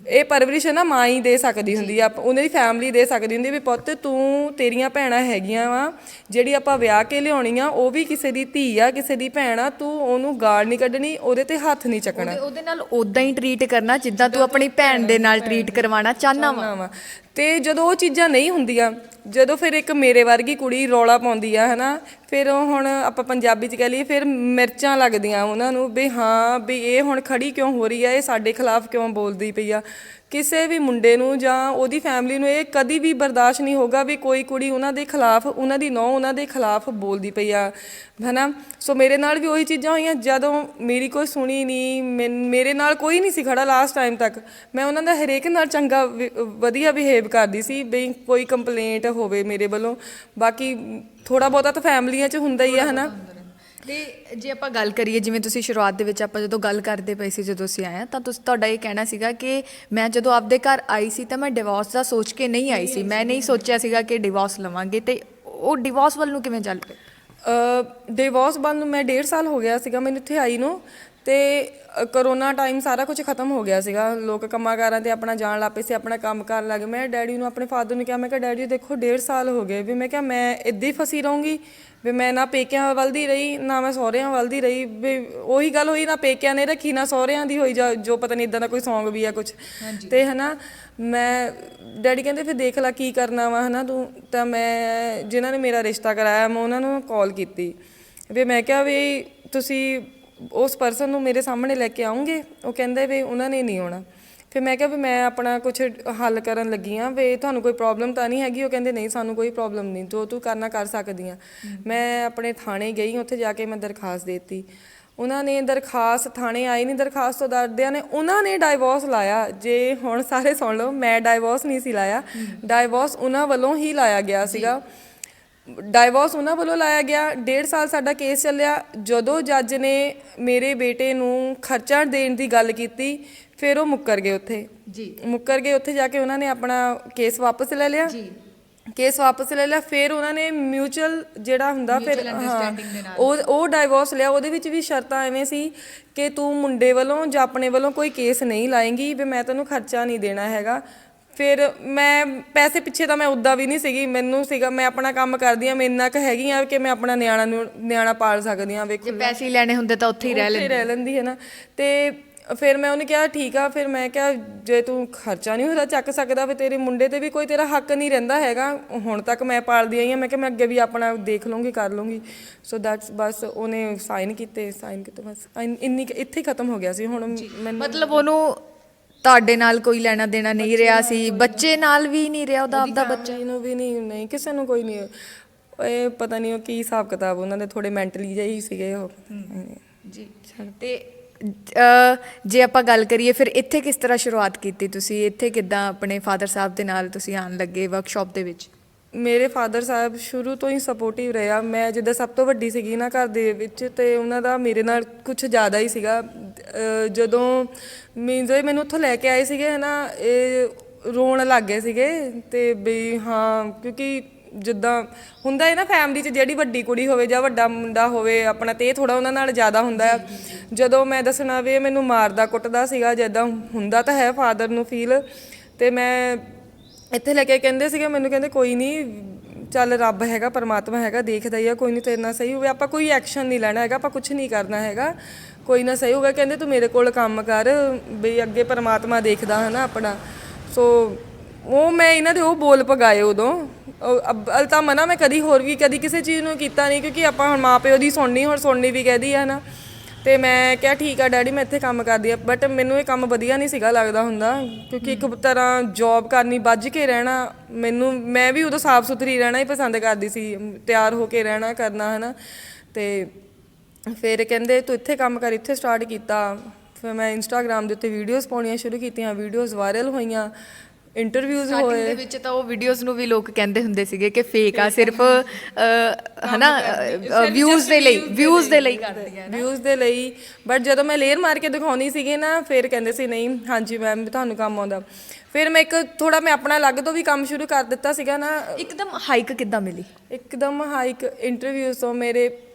[SPEAKER 1] ਇਹ ਪਰਵਰਿਸ਼ ਨਾ ਮਾਂ ਹੀ ਦੇ ਸਕਦੀ ਹੁੰਦੀ ਆ, ਉਹਨਾਂ ਦੀ ਫੈਮਿਲੀ ਦੇ ਸਕਦੀ ਹੁੰਦੀ ਵੀ ਪੁੱਤ ਤੂੰ ਤੇਰੀਆਂ ਭੈਣਾਂ ਹੈਗੀਆਂ ਵਾ, ਜਿਹੜੀ ਆਪਾਂ ਵਿਆਹ ਕੇ ਲਿਆਉਣੀ ਆ ਉਹ ਵੀ ਕਿਸੇ ਦੀ ਧੀ ਆ, ਕਿਸੇ ਦੀ ਭੈਣ ਆ, ਤੂੰ ਉਹਨੂੰ ਗਾਲ ਨਹੀਂ ਕੱਢਣੀ, ਉਹਦੇ ਤੇ ਹੱਥ ਨਹੀਂ ਚੱਕਣਾ,
[SPEAKER 2] ਉਹਦੇ ਨਾਲ ਉਦਾਂ ਹੀ ਟਰੀਟ ਕਰਨਾ ਜਿੱਦਾਂ ਤੂੰ ਆਪਣੀ ਭੈਣ ਦੇ ਨਾਲ ਟਰੀਟ ਕਰਵਾਉਣਾ ਚਾਹੁੰਦਾ ਵਾ।
[SPEAKER 1] ਤੇ ਜਦੋਂ ਉਹ ਚੀਜ਼ਾਂ ਨਹੀਂ ਹੁੰਦੀਆਂ, ਜਦੋਂ ਫਿਰ ਇੱਕ ਮੇਰੇ ਵਰਗੀ ਕੁੜੀ ਰੌਲਾ ਪਾਉਂਦੀ ਆ ਹੈ ਨਾ, ਫਿਰ ਉਹ ਹੁਣ ਆਪਾਂ ਪੰਜਾਬੀ 'ਚ ਕਹਿ ਲਈਏ ਫਿਰ ਮਿਰਚਾਂ ਲੱਗਦੀਆਂ ਉਹਨਾਂ ਨੂੰ ਵੀ ਹਾਂ ਵੀ ਇਹ ਹੁਣ ਖੜੀ ਕਿਉਂ ਹੋ ਰਹੀ ਆ, ਇਹ ਸਾਡੇ ਖਿਲਾਫ ਕਿਉਂ ਬੋਲਦੀ ਪਈ ਆ। ਕਿਸੇ ਵੀ ਮੁੰਡੇ ਨੂੰ ਜਾਂ ਉਹਦੀ ਫੈਮਿਲੀ ਨੂੰ ਇਹ ਕਦੀ ਵੀ ਬਰਦਾਸ਼ਤ ਨਹੀਂ ਹੋਗਾ ਵੀ ਕੋਈ ਕੁੜੀ ਉਹਨਾਂ ਦੇ ਖਿਲਾਫ, ਉਹਨਾਂ ਦੀ ਨੂੰਹ ਉਹਨਾਂ ਦੇ ਖਿਲਾਫ ਬੋਲਦੀ ਪਈ ਆ ਹੈ ਨਾ। ਸੋ ਮੇਰੇ ਨਾਲ ਵੀ ਉਹੀ ਚੀਜ਼ਾਂ ਹੋਈਆਂ, ਜਦੋਂ ਮੇਰੀ ਕੋਈ ਸੁਣੀ ਨਹੀਂ, ਮੇਰੇ ਨਾਲ ਕੋਈ ਨਹੀਂ ਸੀ ਖੜਾ ਲਾਸਟ ਟਾਈਮ ਤੱਕ, ਮੈਂ ਉਹਨਾਂ ਦਾ ਹਰੇਕ ਨਾਲ ਚੰਗਾ ਵਧੀਆ ਬਿਹੇਵ ਕਰਦੀ ਸੀ ਵੀ ਕੋਈ ਕੰਪਲੇਂਟ ਹੋਵੇ ਮੇਰੇ ਵੱਲੋਂ। ਬਾਕੀ ਥੋੜ੍ਹਾ ਬਹੁਤਾ ਤਾਂ ਫੈਮਲੀਆਂ 'ਚ ਹੁੰਦਾ ਹੀ ਆ ਹੈ ਨਾ।
[SPEAKER 2] ਤੇ ਜੇ ਆਪਾਂ ਗੱਲ ਕਰੀਏ ਜਿਵੇਂ ਤੁਸੀਂ ਸ਼ੁਰੂਆਤ ਦੇ ਵਿੱਚ ਆਪਾਂ ਜਦੋਂ ਗੱਲ ਕਰਦੇ ਪਏ ਸੀ ਜਦੋਂ ਅਸੀਂ ਆਏ ਤਾਂ ਤੁਹਾਡਾ ਇਹ ਕਹਿਣਾ ਸੀਗਾ ਕਿ ਮੈਂ ਜਦੋਂ ਆਪਦੇ ਘਰ ਆਈ ਸੀ ਤਾਂ ਮੈਂ ਡਿਵੋਰਸ ਦਾ ਸੋਚ ਕੇ ਨਹੀਂ ਆਈ ਸੀ, ਮੈਂ ਨਹੀਂ ਸੋਚਿਆ ਸੀਗਾ ਕਿ ਡਿਵੋਰਸ ਲਵਾਂਗੇ। ਤੇ ਉਹ ਡਿਵੋਰਸ ਵੱਲ ਨੂੰ ਕਿਵੇਂ ਚੱਲ ਪਏ?
[SPEAKER 1] ਡਿਵੋਰਸ ਬੰਦ ਨੂੰ ਮੈਂ 1.5 ਸਾਲ ਹੋ ਗਿਆ ਸੀਗਾ ਮੈਨੂੰ ਇੱਥੇ ਆਈ ਨੂੰ, ਤੇ ਕਰੋਨਾ ਟਾਈਮ ਸਾਰਾ ਕੁਝ ਖਤਮ ਹੋ ਗਿਆ ਸੀਗਾ, ਲੋਕ ਕੰਮਾਂ ਕਾਰਾਂ 'ਤੇ ਆਪਣਾ ਜਾਣ ਲੱਗ ਪਏ ਸੀ, ਆਪਣਾ ਕੰਮ ਕਰਨ ਲੱਗ ਗਏ। ਮੈਂ ਡੈਡੀ ਨੂੰ ਆਪਣੇ ਫਾਦਰ ਨੂੰ ਕਿਹਾ, ਮੈਂ ਕਿਹਾ ਡੈਡੀ ਦੇਖੋ 1.5 ਸਾਲ ਹੋ ਗਏ ਵੀ ਮੈਂ ਕਿਹਾ ਮੈਂ ਇੱਦਾਂ ਹੀ ਫਸੀ ਰਹੂੰਗੀ ਵੀ ਮੈਂ ਨਾ ਪੇਕਿਆਂ ਵੱਲ ਦੀ ਰਹੀ ਨਾ ਮੈਂ ਸਹੁਰਿਆਂ ਵੱਲ ਦੀ ਰਹੀ, ਵੀ ਉਹੀ ਗੱਲ ਹੋਈ ਨਾ ਪੇਕਿਆਂ ਨੇ ਰੱਖੀ ਨਾ ਸਹੁਰਿਆਂ ਦੀ ਹੋਈ, ਜਾਂ ਜੋ ਪਤਾ ਨਹੀਂ ਇੱਦਾਂ ਦਾ ਕੋਈ ਸੌਂਗ ਵੀ ਆ ਕੁਛ ਤੇ ਹੈ ਨਾ। ਮੈਂ ਡੈਡੀ ਕਹਿੰਦੇ ਫਿਰ ਦੇਖ ਲੈ ਕੀ ਕਰਨਾ ਵਾ ਹੈ ਨਾ ਤੂੰ। ਤਾਂ ਮੈਂ ਜਿਨ੍ਹਾਂ ਨੇ ਮੇਰਾ ਰਿਸ਼ਤਾ ਕਰਾਇਆ ਮੈਂ ਉਹਨਾਂ ਨੂੰ ਕਾਲ ਕੀਤੀ ਵੀ ਮੈਂ ਕਿਹਾ ਵੀ ਤੁਸੀਂ ਉਸ ਪਰਸਨ ਨੂੰ ਮੇਰੇ ਸਾਹਮਣੇ ਲੈ ਕੇ ਆਉਂਗੇ? ਉਹ ਕਹਿੰਦੇ ਵੀ ਉਹਨਾਂ ਨੇ ਨਹੀਂ ਆਉਣਾ। ਫਿਰ ਮੈਂ ਕਿਹਾ ਵੀ ਮੈਂ ਆਪਣਾ ਕੁਛ ਹੱਲ ਕਰਨ ਲੱਗੀ ਹਾਂ ਵੀ ਤੁਹਾਨੂੰ ਕੋਈ ਪ੍ਰੋਬਲਮ ਤਾਂ ਨਹੀਂ ਹੈਗੀ? ਉਹ ਕਹਿੰਦੇ ਨਹੀਂ ਸਾਨੂੰ ਕੋਈ ਪ੍ਰੋਬਲਮ ਨਹੀਂ, ਜੋ ਤੂੰ ਕਰਨਾ ਕਰ ਸਕਦੀ ਹਾਂ। ਮੈਂ ਆਪਣੇ ਥਾਣੇ ਗਈ, ਉੱਥੇ ਜਾ ਕੇ ਮੈਂ ਦਰਖਾਸਤ ਦੇ ਦਿੱਤੀ। ਉਹਨਾਂ ਨੇ ਦਰਖਾਸਤ, ਥਾਣੇ ਆਈ ਨਹੀਂ ਦਰਖਾਸਤ ਤੋਂ ਡਰਦਿਆਂ ਨੇ, ਉਹਨਾਂ ਨੇ ਡਾਈਵੋਰਸ ਲਾਇਆ। ਜੇ ਹੁਣ ਸਾਰੇ ਸੁਣ ਲਓ, ਮੈਂ ਡਾਈਵੋਰਸ ਨਹੀਂ ਸੀ ਲਾਇਆ, ਡਾਈਵੋਰਸ ਉਹਨਾਂ ਵੱਲੋਂ ਹੀ ਲਾਇਆ ਗਿਆ ਸੀਗਾ। ਡਾਈਵੋਰਸ ਉਹਨਾਂ ਵੱਲੋਂ ਲਾਇਆ ਗਿਆ। 1.5 ਸਾਲ ਸਾਡਾ ਕੇਸ ਚੱਲਿਆ। ਜਦੋਂ ਜੱਜ ਨੇ ਮੇਰੇ ਬੇਟੇ ਨੂੰ ਖਰਚਾ ਦੇਣ ਦੀ ਗੱਲ ਕੀਤੀ ਫਿਰ ਉਹ ਮੁੱਕਰ ਗਏ ਉੱਥੇ ਮੁੱਕਰ ਗਏ। ਉੱਥੇ ਜਾ ਕੇ ਉਹਨਾਂ ਨੇ ਆਪਣਾ ਕੇਸ ਵਾਪਸ ਲੈ ਲਿਆ। ਕੇਸ ਵਾਪਸ ਲੈ ਲਿਆ। ਫਿਰ ਉਹਨਾਂ ਨੇ ਮਿਊਚੁਅਲ ਜਿਹੜਾ ਹੁੰਦਾ ਫਿਰ ਉਹ ਡਾਈਵੋਰਸ ਲਿਆ। ਉਹਦੇ ਵਿੱਚ ਵੀ ਸ਼ਰਤਾਂ ਐਵੇਂ ਸੀ ਕਿ ਤੂੰ ਮੁੰਡੇ ਵੱਲੋਂ ਜਾਂ ਆਪਣੇ ਵੱਲੋਂ ਕੋਈ ਕੇਸ ਨਹੀਂ ਲਾਏਂਗੀ ਵੀ ਮੈਂ ਤੈਨੂੰ ਖਰਚਾ ਨਹੀਂ ਦੇਣਾ ਹੈਗਾ। ਫਿਰ ਮੈਂ ਪੈਸੇ ਪਿੱਛੇ ਤਾਂ ਮੈਂ ਉੱਦਾਂ ਵੀ ਨਹੀਂ ਸੀਗੀ, ਮੈਨੂੰ ਸੀਗਾ ਮੈਂ ਆਪਣਾ ਕੰਮ ਕਰਦੀ ਹਾਂ, ਮੈਂ ਇੰਨਾ ਕੁ ਹੈਗੀ ਹਾਂ ਕਿ ਮੈਂ ਆਪਣਾ ਨਿਆਣਾ ਪਾਲ ਸਕਦੀ ਹਾਂ। ਵੇਖੋ
[SPEAKER 2] ਪੈਸੇ ਲੈਣੇ ਹੁੰਦੇ ਤਾਂ ਉੱਥੇ ਹੀ ਰਹਿ ਲੈਂਦੀ
[SPEAKER 1] ਹੈ ਨਾ। ਤੇ ਫਿਰ ਮੈਂ ਉਹਨੇ ਕਿਹਾ ਠੀਕ ਆ। ਫਿਰ ਮੈਂ ਕਿਹਾ ਜੇ ਤੂੰ ਖਰਚਾ ਨਹੀਂ ਉਹਦਾ ਚੱਕ ਸਕਦਾ ਫਿਰ ਤੇਰੇ ਮੁੰਡੇ 'ਤੇ ਵੀ ਕੋਈ ਤੇਰਾ ਹੱਕ ਨਹੀਂ ਰਹਿੰਦਾ ਹੈਗਾ। ਹੁਣ ਤੱਕ ਮੈਂ ਪਾਲਦੀ ਆਈ ਹਾਂ, ਮੈਂ ਕਿਹਾ ਮੈਂ ਅੱਗੇ ਵੀ ਆਪਣਾ ਦੇਖ ਲੂੰਗੀ ਕਰ ਲੂੰਗੀ। ਸੋ ਦੈਟਸ ਬਸ ਉਹਨੇ ਸਾਈਨ ਕੀਤੇ ਬਸ ਇੰਨੀ ਇੱਥੇ ਹੀ ਖਤਮ ਹੋ ਗਿਆ ਸੀ। ਹੁਣ ਮੈਨੂੰ
[SPEAKER 2] ਮਤਲਬ ਉਹਨੂੰ ਤੁਹਾਡੇ ਨਾਲ ਕੋਈ ਲੈਣਾ ਦੇਣਾ ਨਹੀਂ ਰਿਹਾ ਸੀ, ਬੱਚੇ ਨਾਲ ਵੀ ਨਹੀਂ ਰਿਹਾ, ਉਹਦਾ ਆਪਦਾ ਬੱਚਾ
[SPEAKER 1] ਨੂੰ ਵੀ ਨਹੀਂ ਕਿਸੇ ਨੂੰ ਕੋਈ ਨਹੀਂ। ਇਹ ਪਤਾ ਨਹੀਂ ਉਹ ਕੀ ਹਿਸਾਬ ਕਿਤਾਬ ਉਹਨਾਂ ਦੇ ਥੋੜ੍ਹੇ ਮੈਂਟਲੀ ਜਿਹੇ ਹੀ ਸੀਗੇ ਉਹ
[SPEAKER 2] ਜੀ। ਤੇ ਜੇ ਆਪਾਂ ਗੱਲ ਕਰੀਏ ਫਿਰ ਇੱਥੇ ਕਿਸ ਤਰ੍ਹਾਂ ਸ਼ੁਰੂਆਤ ਕੀਤੀ ਤੁਸੀਂ? ਇੱਥੇ ਕਿੱਦਾਂ ਆਪਣੇ ਫਾਦਰ ਸਾਹਿਬ ਦੇ ਨਾਲ ਤੁਸੀਂ ਆਉਣ ਲੱਗੇ ਵਰਕਸ਼ਾਪ ਦੇ ਵਿੱਚ?
[SPEAKER 1] ਮੇਰੇ ਫਾਦਰ ਸਾਹਿਬ ਸ਼ੁਰੂ ਤੋਂ ਹੀ ਸਪੋਰਟਿਵ ਰਿਹਾ। ਮੈਂ ਜਿੱਦਾਂ ਸਭ ਤੋਂ ਵੱਡੀ ਸੀਗੀ ਨਾ ਘਰ ਦੇ ਵਿੱਚ, ਅਤੇ ਉਹਨਾਂ ਦਾ ਮੇਰੇ ਨਾਲ ਕੁਛ ਜ਼ਿਆਦਾ ਹੀ ਸੀਗਾ। ਜਦੋਂ ਮੈਨੂੰ ਉੱਥੋਂ ਲੈ ਕੇ ਆਏ ਸੀਗੇ ਹੈ ਨਾ, ਇਹ ਰੋਣ ਲੱਗ ਗਏ ਸੀਗੇ। ਅਤੇ ਵੀ ਹਾਂ ਕਿਉਂਕਿ ਜਿੱਦਾਂ ਹੁੰਦਾ ਹੈ ਨਾ ਫੈਮਿਲੀ 'ਚ ਜਿਹੜੀ ਵੱਡੀ ਕੁੜੀ ਹੋਵੇ ਜਾਂ ਵੱਡਾ ਮੁੰਡਾ ਹੋਵੇ ਆਪਣਾ, ਅਤੇ ਇਹ ਥੋੜ੍ਹਾ ਉਹਨਾਂ ਨਾਲ ਜ਼ਿਆਦਾ ਹੁੰਦਾ ਆ। ਜਦੋਂ ਮੈਂ ਦੱਸਣਾ ਵੀ ਇਹ ਮੈਨੂੰ ਮਾਰਦਾ ਕੁੱਟਦਾ ਸੀਗਾ, ਜਿੱਦਾਂ ਹੁੰਦਾ ਤਾਂ ਹੈ ਫਾਦਰ ਨੂੰ ਫੀਲ। ਅਤੇ ਮੈਂ ਇੱਥੇ ਲੈ ਕੇ ਕਹਿੰਦੇ ਸੀਗੇ ਮੈਨੂੰ, ਕਹਿੰਦੇ ਕੋਈ ਨਹੀਂ ਚੱਲ ਰੱਬ ਹੈਗਾ, ਪਰਮਾਤਮਾ ਹੈਗਾ, ਦੇਖਦਾ ਹੀ ਆ, ਕੋਈ ਨਹੀਂ ਤੇਰੇ ਨਾਲ ਸਹੀ ਹੋਵੇ, ਆਪਾਂ ਕੋਈ ਐਕਸ਼ਨ ਨਹੀਂ ਲੈਣਾ ਹੈਗਾ, ਆਪਾਂ ਕੁਛ ਨਹੀਂ ਕਰਨਾ ਹੈਗਾ, ਕੋਈ ਨਾ ਸਹੀ ਹੋਊਗਾ। ਕਹਿੰਦੇ ਤੂੰ ਮੇਰੇ ਕੋਲ ਕੰਮ ਕਰ ਵੀ ਅੱਗੇ ਪਰਮਾਤਮਾ ਦੇਖਦਾ ਹੈ ਨਾ ਆਪਣਾ। ਸੋ ਉਹ ਮੈਂ ਇਹਨਾਂ ਦੇ ਉਹ ਬੋਲ ਪਗਾਏ ਉਦੋਂ। ਤਾਂ ਮਨਾ ਮੈਂ ਕਦੀ ਕਿਸੇ ਚੀਜ਼ ਨੂੰ ਕੀਤਾ ਨਹੀਂ, ਕਿਉਂਕਿ ਆਪਾਂ ਹੁਣ ਮਾਂ ਪਿਓ ਦੀ ਸੁਣਨੀ ਵੀ ਕਹਿਦੀ ਹੈ ਨਾ। ਅਤੇ ਮੈਂ ਕਿਹਾ ਠੀਕ ਆ ਡੈਡੀ ਮੈਂ ਇੱਥੇ ਕੰਮ ਕਰਦੀ ਹਾਂ, ਬਟ ਮੈਨੂੰ ਇਹ ਕੰਮ ਵਧੀਆ ਨਹੀਂ ਸੀਗਾ ਲੱਗਦਾ ਹੁੰਦਾ, ਕਿਉਂਕਿ ਇੱਕ ਤਰ੍ਹਾਂ ਜੋਬ ਕਰਨੀ, ਬੱਝ ਕੇ ਰਹਿਣਾ, ਮੈਂ ਵੀ ਉਦੋਂ ਸਾਫ਼ ਸੁਥਰੀ ਰਹਿਣਾ ਹੀ ਪਸੰਦ ਕਰਦੀ ਸੀ, ਤਿਆਰ ਹੋ ਕੇ ਰਹਿਣਾ ਕਰਨਾ ਹੈ ਨਾ। ਅਤੇ ਫਿਰ ਕਹਿੰਦੇ ਤੂੰ ਇੱਥੇ ਕੰਮ ਕਰ, ਇੱਥੇ ਸਟਾਰਟ ਕੀਤਾ। ਫਿਰ ਮੈਂ ਇੰਸਟਾਗ੍ਰਾਮ ਦੇ ਉੱਤੇ ਵੀਡੀਓਜ਼ ਪਾਉਣੀਆਂ ਸ਼ੁਰੂ ਕੀਤੀਆਂ, ਵੀਡੀਓਜ਼ ਵਾਇਰਲ ਹੋਈਆਂ। ਇੰਟਰਵਿਊਜ਼
[SPEAKER 2] ਸਟਾਰਟਿੰਗ ਦੇ
[SPEAKER 1] ਹੋਏ।
[SPEAKER 2] ਵਿੱਚ ਤਾਂ ਉਹ ਵੀਡੀਓਜ਼ ਨੂੰ ਵੀ ਲੋਕ ਕਹਿੰਦੇ ਹੁੰਦੇ ਸੀਗੇ ਕਿ ਫੇਕ ਆ, ਸਿਰਫ ਹਨਾ ਵਿਊਜ਼ ਦੇ ਲਈ ਕਰਦੀ ਹੈ।
[SPEAKER 1] ਵਿਊਜ਼ ਦੇ ਲਈ, ਬਟ ਜਦੋਂ ਮੈਂ ਲੇਅਰ ਮਾਰ ਕੇ ਦਿਖਾਉਣੀ ਸੀਗੀ ਨਾ, ਫਿਰ ਕਹਿੰਦੇ ਸੀ ਨਹੀਂ ਹਾਂਜੀ ਮੈਮ ਤੁਹਾਨੂੰ ਕੰਮ ਆਉਂਦਾ। ਫਿਰ ਮੈਂ ਥੋੜਾ ਮੈਂ ਆਪਣਾ ਅਲੱਗ ਤੋਂ ਵੀ ਕੰਮ ਸ਼ੁਰੂ ਕਰ ਦਿੱਤਾ ਸੀਗਾ ਨਾ।
[SPEAKER 2] ਇੱਕਦਮ ਹਾਈਕ ਕਿੱਦਾਂ ਮਿਲੀ?
[SPEAKER 1] ਇੱਕਦਮ ਹਾਈਕ ਇੰਟਰਵਿਊਜ਼ ਤੋਂ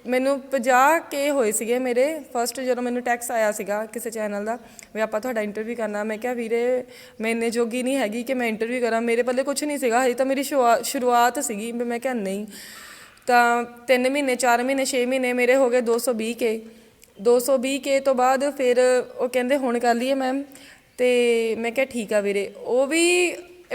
[SPEAKER 1] ਮੈਨੂੰ 50K ਹੋਏ ਸੀਗੇ ਮੇਰੇ ਫਸਟ, ਜਦੋਂ ਮੈਨੂੰ ਟੈਕਸ ਆਇਆ ਸੀਗਾ ਕਿਸੇ ਚੈਨਲ ਦਾ ਵੀ ਆਪਾਂ ਤੁਹਾਡਾ ਇੰਟਰਵਿਊ ਕਰਨਾ। ਮੈਂ ਕਿਹਾ ਵੀਰੇ ਮੈਂ ਇੰਨੇ ਜੋਗੀ ਨਹੀਂ ਹੈਗੀ ਕਿ ਮੈਂ ਇੰਟਰਵਿਊ ਕਰਾਂ, ਮੇਰੇ ਪੱਲੇ ਕੁਝ ਨਹੀਂ ਸੀਗਾ, ਹਜੇ ਤਾਂ ਮੇਰੀ ਸ਼ੁਰੂਆਤ ਸੀਗੀ। ਮੈਂ ਕਿਹਾ ਨਹੀਂ, ਤਾਂ 3 ਮਹੀਨੇ 4 ਮਹੀਨੇ 6 ਮਹੀਨੇ ਮੇਰੇ ਹੋ ਗਏ 220K। 220K ਤੋਂ ਬਾਅਦ ਫਿਰ ਉਹ ਕਹਿੰਦੇ ਹੁਣ ਕਰ ਲਈਏ ਮੈਮ, ਤੇ ਮੈਂ ਕਿਹਾ ਠੀਕ ਆ ਵੀਰੇ। ਉਹ ਵੀ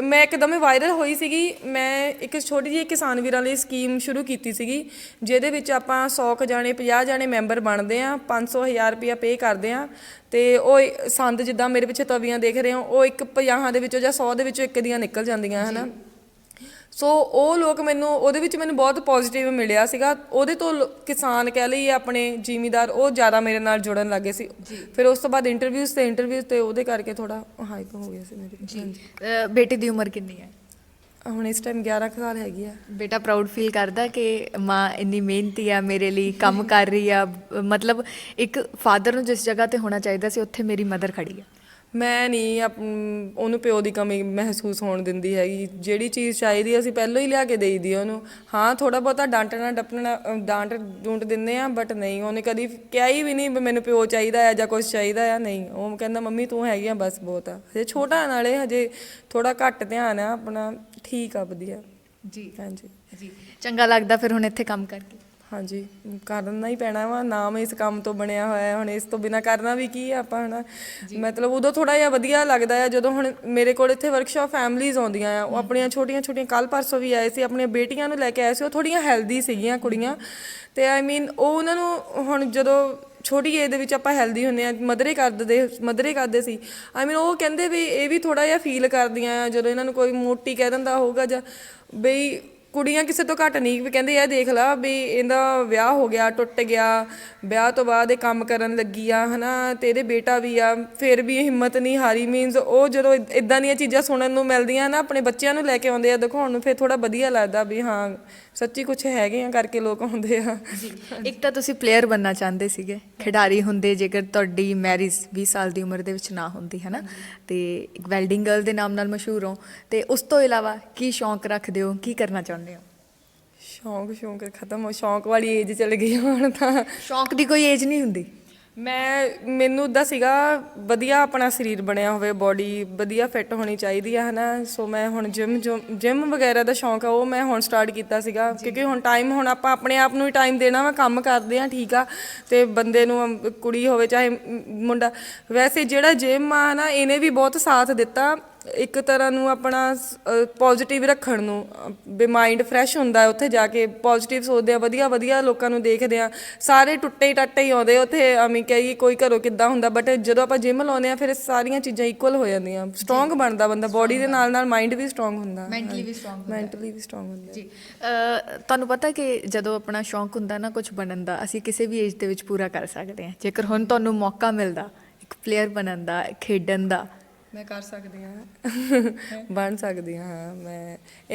[SPEAKER 1] ਮੈਂ ਇੱਕਦਮ ਵਾਇਰਲ ਹੋਈ ਸੀਗੀ। ਮੈਂ ਇੱਕ ਛੋਟੀ ਜਿਹੀ ਕਿਸਾਨ ਵੀਰਾਂ ਲਈ ਸਕੀਮ ਸ਼ੁਰੂ ਕੀਤੀ ਸੀਗੀ, ਜਿਹਦੇ ਵਿੱਚ ਆਪਾਂ 100 ਜਾਣੇ 50 ਜਾਣੇ ਮੈਂਬਰ ਬਣਦੇ ਆ, 500,000 ਰੁਪਇਆ ਪੇ ਕਰਦੇ ਆ, ਤੇ ਉਹ ਸੰਦ ਜਿੱਦਾਂ ਮੇਰੇ ਪਿੱਛੇ ਤਵੀਆਂ ਦੇਖ ਰਹੇ ਹੋ, ਉਹ ਇੱਕ 50 ਦੇ ਵਿੱਚੋਂ ਜਾਂ 100 ਦੇ ਵਿੱਚੋਂ ਇੱਕ ਦੀਆਂ ਨਿਕਲ ਜਾਂਦੀਆਂ ਹੈ ਨਾ। ਸੋ ਉਹ ਲੋਕ ਮੈਨੂੰ ਉਹਦੇ ਵਿੱਚ ਮੈਨੂੰ ਬਹੁਤ ਪੋਜ਼ਿਟਿਵ ਮਿਲਿਆ ਸੀਗਾ। ਉਹਦੇ ਤੋਂ ਕਿਸਾਨ ਕਹਿ ਲਈਏ ਆਪਣੇ ਜ਼ਿਮੀਦਾਰ, ਉਹ ਜ਼ਿਆਦਾ ਮੇਰੇ ਨਾਲ ਜੁੜਨ ਲੱਗੇ ਸੀ। ਫਿਰ ਉਸ ਤੋਂ ਬਾਅਦ ਇੰਟਰਵਿਊਜ਼ ਤੇ ਉਹਦੇ ਕਰਕੇ ਥੋੜਾ ਹਾਈਪ ਹੋ ਗਿਆ ਸੀ ਮੇਰੀ।
[SPEAKER 2] ਜੀ ਬੇਟੇ ਦੀ ਉਮਰ ਕਿੰਨੀ ਹੈ?
[SPEAKER 1] ਹੁਣ ਇਸ ਟਾਈਮ 11 ਕੁ ਸਾਲ ਹੈਗੀ ਆ।
[SPEAKER 2] ਬੇਟਾ ਪ੍ਰਾਊਡ ਫੀਲ ਕਰਦਾ ਕਿ ਮਾਂ ਇੰਨੀ ਮਿਹਨਤੀ ਆ, ਮੇਰੇ ਲਈ ਕੰਮ ਕਰ ਰਹੀ ਆ? ਮਤਲਬ ਇੱਕ ਫਾਦਰ ਨੂੰ ਜਿਸ ਜਗ੍ਹਾ ਤੇ ਹੋਣਾ ਚਾਹੀਦਾ ਸੀ, ਉੱਥੇ ਮੇਰੀ ਮਦਰ ਖੜੀ ਆ।
[SPEAKER 1] ਮੈਂ ਨਹੀਂ ਉਹਨੂੰ ਪਿਓ ਦੀ ਕਮੀ ਮਹਿਸੂਸ ਹੋਣ ਦਿੰਦੀ ਹੈਗੀ। ਜਿਹੜੀ ਚੀਜ਼ ਚਾਹੀਦੀ ਅਸੀਂ ਪਹਿਲਾਂ ਹੀ ਲਿਆ ਕੇ ਦੇਈਦੀ ਉਹਨੂੰ। ਹਾਂ ਥੋੜਾ ਬਹੁਤਾ ਡਾਂਟਣਾ ਡੱਪਣਾ ਡਾਂਟ ਡੂੰਟ ਦਿੰਦੇ ਆ, ਬਟ ਨਹੀਂ ਉਹਨੇ ਕਦੀ ਕਿਹਾ ਹੀ ਵੀ ਨਹੀਂ ਵੀ ਮੈਨੂੰ ਪਿਓ ਚਾਹੀਦਾ ਆ ਜਾਂ ਕੁਝ ਚਾਹੀਦਾ ਆ। ਨਹੀਂ, ਉਹ ਕਹਿੰਦਾ ਮੰਮੀ ਤੂੰ ਹੈਗੀ ਆ ਬਸ ਬਹੁਤ ਆ। ਹਜੇ ਛੋਟਾ ਨਾਲੇ ਹਜੇ ਥੋੜਾ ਘੱਟ ਧਿਆਨ ਆ ਆਪਣਾ। ਠੀਕ ਆ, ਵਧੀਆ
[SPEAKER 2] ਜੀ
[SPEAKER 1] ਹਾਂਜੀ
[SPEAKER 2] ਜੀ। ਚੰਗਾ ਲੱਗਦਾ ਫਿਰ ਹੁਣ ਇੱਥੇ ਕੰਮ ਕਰਕੇ?
[SPEAKER 1] ਹਾਂਜੀ, ਕਰਨਾ ਹੀ ਪੈਣਾ ਵਾ, ਨਾਮ ਇਸ ਕੰਮ ਤੋਂ ਬਣਿਆ ਹੋਇਆ। ਹੁਣ ਇਸ ਤੋਂ ਬਿਨਾਂ ਕਰਨਾ ਵੀ ਕੀ ਆ ਆਪਾਂ, ਹੈ ਨਾ। ਮਤਲਬ ਉਦੋਂ ਥੋੜ੍ਹਾ ਜਿਹਾ ਵਧੀਆ ਲੱਗਦਾ ਆ ਜਦੋਂ ਹੁਣ ਮੇਰੇ ਕੋਲ ਇੱਥੇ ਵਰਕਸ਼ਾਪ ਫੈਮਲੀਜ਼ ਆਉਂਦੀਆਂ ਆ, ਉਹ ਆਪਣੀਆਂ ਛੋਟੀਆਂ ਛੋਟੀਆਂ, ਕੱਲ੍ਹ ਪਰਸੋਂ ਵੀ ਆਏ ਸੀ, ਆਪਣੀਆਂ ਬੇਟੀਆਂ ਨੂੰ ਲੈ ਕੇ ਆਏ ਸੀ। ਉਹ ਥੋੜ੍ਹੀਆਂ ਹੈਲਦੀ ਸੀਗੀਆਂ ਕੁੜੀਆਂ, ਅਤੇ ਆਈ ਮੀਨ ਉਹ ਉਹਨਾਂ ਨੂੰ ਹੁਣ ਜਦੋਂ ਛੋਟੀ ਏਜ ਦੇ ਵਿੱਚ ਆਪਾਂ ਹੈਲਦੀ ਹੁੰਦੇ ਆ, ਮਦਰੇ ਕਰਦੇ ਸੀ। ਆਈ ਮੀਨ ਉਹ ਕਹਿੰਦੇ ਵੀ ਇਹ ਵੀ ਥੋੜ੍ਹਾ ਜਿਹਾ ਫੀਲ ਕਰਦੀਆਂ ਆ ਜਦੋਂ ਇਹਨਾਂ ਨੂੰ ਕੋਈ ਮੋਟੀ ਕਹਿ ਦਿੰਦਾ ਹੋਊਗਾ, ਜਾਂ ਬਈ ਕੁੜੀਆਂ ਕਿਸੇ ਤੋਂ ਘੱਟ ਨਹੀਂ। ਵੀ ਕਹਿੰਦੇ ਇਹ ਦੇਖ ਲਾ ਵੀ ਇਹਦਾ ਵਿਆਹ ਹੋ ਗਿਆ, ਟੁੱਟ ਗਿਆ, ਵਿਆਹ ਤੋਂ ਬਾਅਦ ਇਹ ਕੰਮ ਕਰਨ ਲੱਗੀ ਆ, ਹੈ ਨਾ, ਅਤੇ ਇਹਦੇ ਬੇਟਾ ਵੀ ਆ, ਫਿਰ ਵੀ ਹਿੰਮਤ ਨਹੀਂ ਹਾਰੀ। ਮੀਨਸ ਉਹ ਜਦੋਂ ਇੱਦਾਂ ਦੀਆਂ ਚੀਜ਼ਾਂ ਸੁਣਨ ਨੂੰ ਮਿਲਦੀਆਂ ਨਾ, ਆਪਣੇ ਬੱਚਿਆਂ ਨੂੰ ਲੈ ਕੇ ਆਉਂਦੇ ਆ ਦਿਖਾਉਣ ਨੂੰ, ਫਿਰ ਥੋੜ੍ਹਾ ਵਧੀਆ ਲੱਗਦਾ ਵੀ ਹਾਂ ਸੱਚੀ ਕੁਛ ਹੈਗੇ ਆ ਕਰਕੇ ਲੋਕ ਆਉਂਦੇ ਆ।
[SPEAKER 2] ਇੱਕ ਤਾਂ ਤੁਸੀਂ ਪਲੇਅਰ ਬਣਨਾ ਚਾਹੁੰਦੇ ਸੀਗੇ, ਖਿਡਾਰੀ ਹੁੰਦੇ ਜੇਕਰ ਤੁਹਾਡੀ ਮੈਰਿਜ 20 ਸਾਲ ਦੀ ਉਮਰ ਦੇ ਵਿੱਚ ਨਾ ਹੁੰਦੀ, ਹੈ ਨਾ, ਅਤੇ ਇੱਕ ਵੈਲਡਿੰਗ ਗਰਲ ਦੇ ਨਾਮ ਨਾਲ ਮਸ਼ਹੂਰ ਹੋ। ਅਤੇ ਉਸ ਤੋਂ ਇਲਾਵਾ ਕੀ ਸ਼ੌਂਕ ਰੱਖਦੇ ਹੋ, ਕੀ ਕਰਨਾ ਚਾਹੁੰਦੇ ਹੋ?
[SPEAKER 1] ਸ਼ੌਂਕ ਖਤਮ ਹੋ, ਸ਼ੌਂਕ ਵਾਲੀ ਏਜ ਚਲ ਗਈ ਹੁਣ ਤਾਂ।
[SPEAKER 2] ਸ਼ੌਂਕ ਦੀ ਕੋਈ ਏਜ ਨਹੀਂ ਹੁੰਦੀ।
[SPEAKER 1] ਮੈਨੂੰ ਉੱਦਾਂ ਸੀਗਾ ਵਧੀਆ ਆਪਣਾ ਸਰੀਰ ਬਣਿਆ ਹੋਵੇ, ਬੋਡੀ ਵਧੀਆ ਫਿੱਟ ਹੋਣੀ ਚਾਹੀਦੀ ਆ, ਹੈ ਨਾ। ਸੋ ਮੈਂ ਹੁਣ ਜਿਮ ਵਗੈਰਾ ਦਾ ਸ਼ੌਂਕ ਆ, ਉਹ ਮੈਂ ਹੁਣ ਸਟਾਰਟ ਕੀਤਾ ਸੀਗਾ, ਕਿਉਂਕਿ ਹੁਣ ਆਪਾਂ ਆਪਣੇ ਆਪ ਨੂੰ ਹੀ ਟਾਈਮ ਦੇਣਾ ਵਾ। ਕੰਮ ਕਰਦੇ ਆ ਠੀਕ ਆ, ਅਤੇ ਬੰਦੇ ਨੂੰ ਕੁੜੀ ਹੋਵੇ ਚਾਹੇ ਮੁੰਡਾ, ਵੈਸੇ ਜਿਹੜਾ ਜਿਮ ਆ ਨਾ, ਇਹਨੇ ਵੀ ਬਹੁਤ ਸਾਥ ਦਿੱਤਾ ਇੱਕ ਤਰ੍ਹਾਂ ਨੂੰ ਆਪਣਾ ਪੋਜ਼ੀਟਿਵ ਰੱਖਣ ਨੂੰ। ਵੀ ਮਾਈਂਡ ਫਰੈਸ਼ ਹੁੰਦਾ ਉੱਥੇ ਜਾ ਕੇ, ਪੋਜ਼ੀਟਿਵ ਸੋਚਦੇ ਆ, ਵਧੀਆ ਵਧੀਆ ਲੋਕਾਂ ਨੂੰ ਦੇਖਦੇ ਆ। ਸਾਰੇ ਟੁੱਟੇ ਟੱਟੇ ਹੀ ਆਉਂਦੇ ਉੱਥੇ, ਐਵੇਂ ਕਹੀਏ ਕੋਈ ਘਰੋਂ ਕਿੱਦਾਂ ਹੁੰਦਾ, ਬਟ ਜਦੋਂ ਆਪਾਂ ਜਿਮ ਲਾਉਂਦੇ ਆ ਫਿਰ ਸਾਰੀਆਂ ਚੀਜ਼ਾਂ ਇਕੁਅਲ ਹੋ ਜਾਂਦੀਆਂ, ਸਟਰੋਂਗ ਬਣਦਾ ਬੰਦਾ। ਬੋਡੀ ਦੇ ਨਾਲ ਨਾਲ ਮਾਈਂਡ ਵੀ ਸਟਰੋਂਗ ਹੁੰਦਾ, ਮੈਂਟਲੀ ਵੀ ਸਟਰੋਂਗ ਹੁੰਦਾ ਜੀ।
[SPEAKER 2] ਤੁਹਾਨੂੰ ਪਤਾ ਕਿ ਜਦੋਂ ਆਪਣਾ ਸ਼ੌਂਕ ਹੁੰਦਾ ਨਾ ਕੁਝ ਬਣਨ ਦਾ, ਅਸੀਂ ਕਿਸੇ ਵੀ ਏਜ ਦੇ ਵਿੱਚ ਪੂਰਾ ਕਰ ਸਕਦੇ ਹਾਂ। ਜੇਕਰ ਹੁਣ ਤੁਹਾਨੂੰ ਮੌਕਾ ਮਿਲਦਾ ਇੱਕ ਪਲੇਅਰ ਬਣਨ ਦਾ, ਖੇਡਣ ਦਾ,
[SPEAKER 1] ਮੈਂ ਕਰ ਸਕਦੀ ਹਾਂ, ਬਣ ਸਕਦੀ ਹਾਂ। ਮੈਂ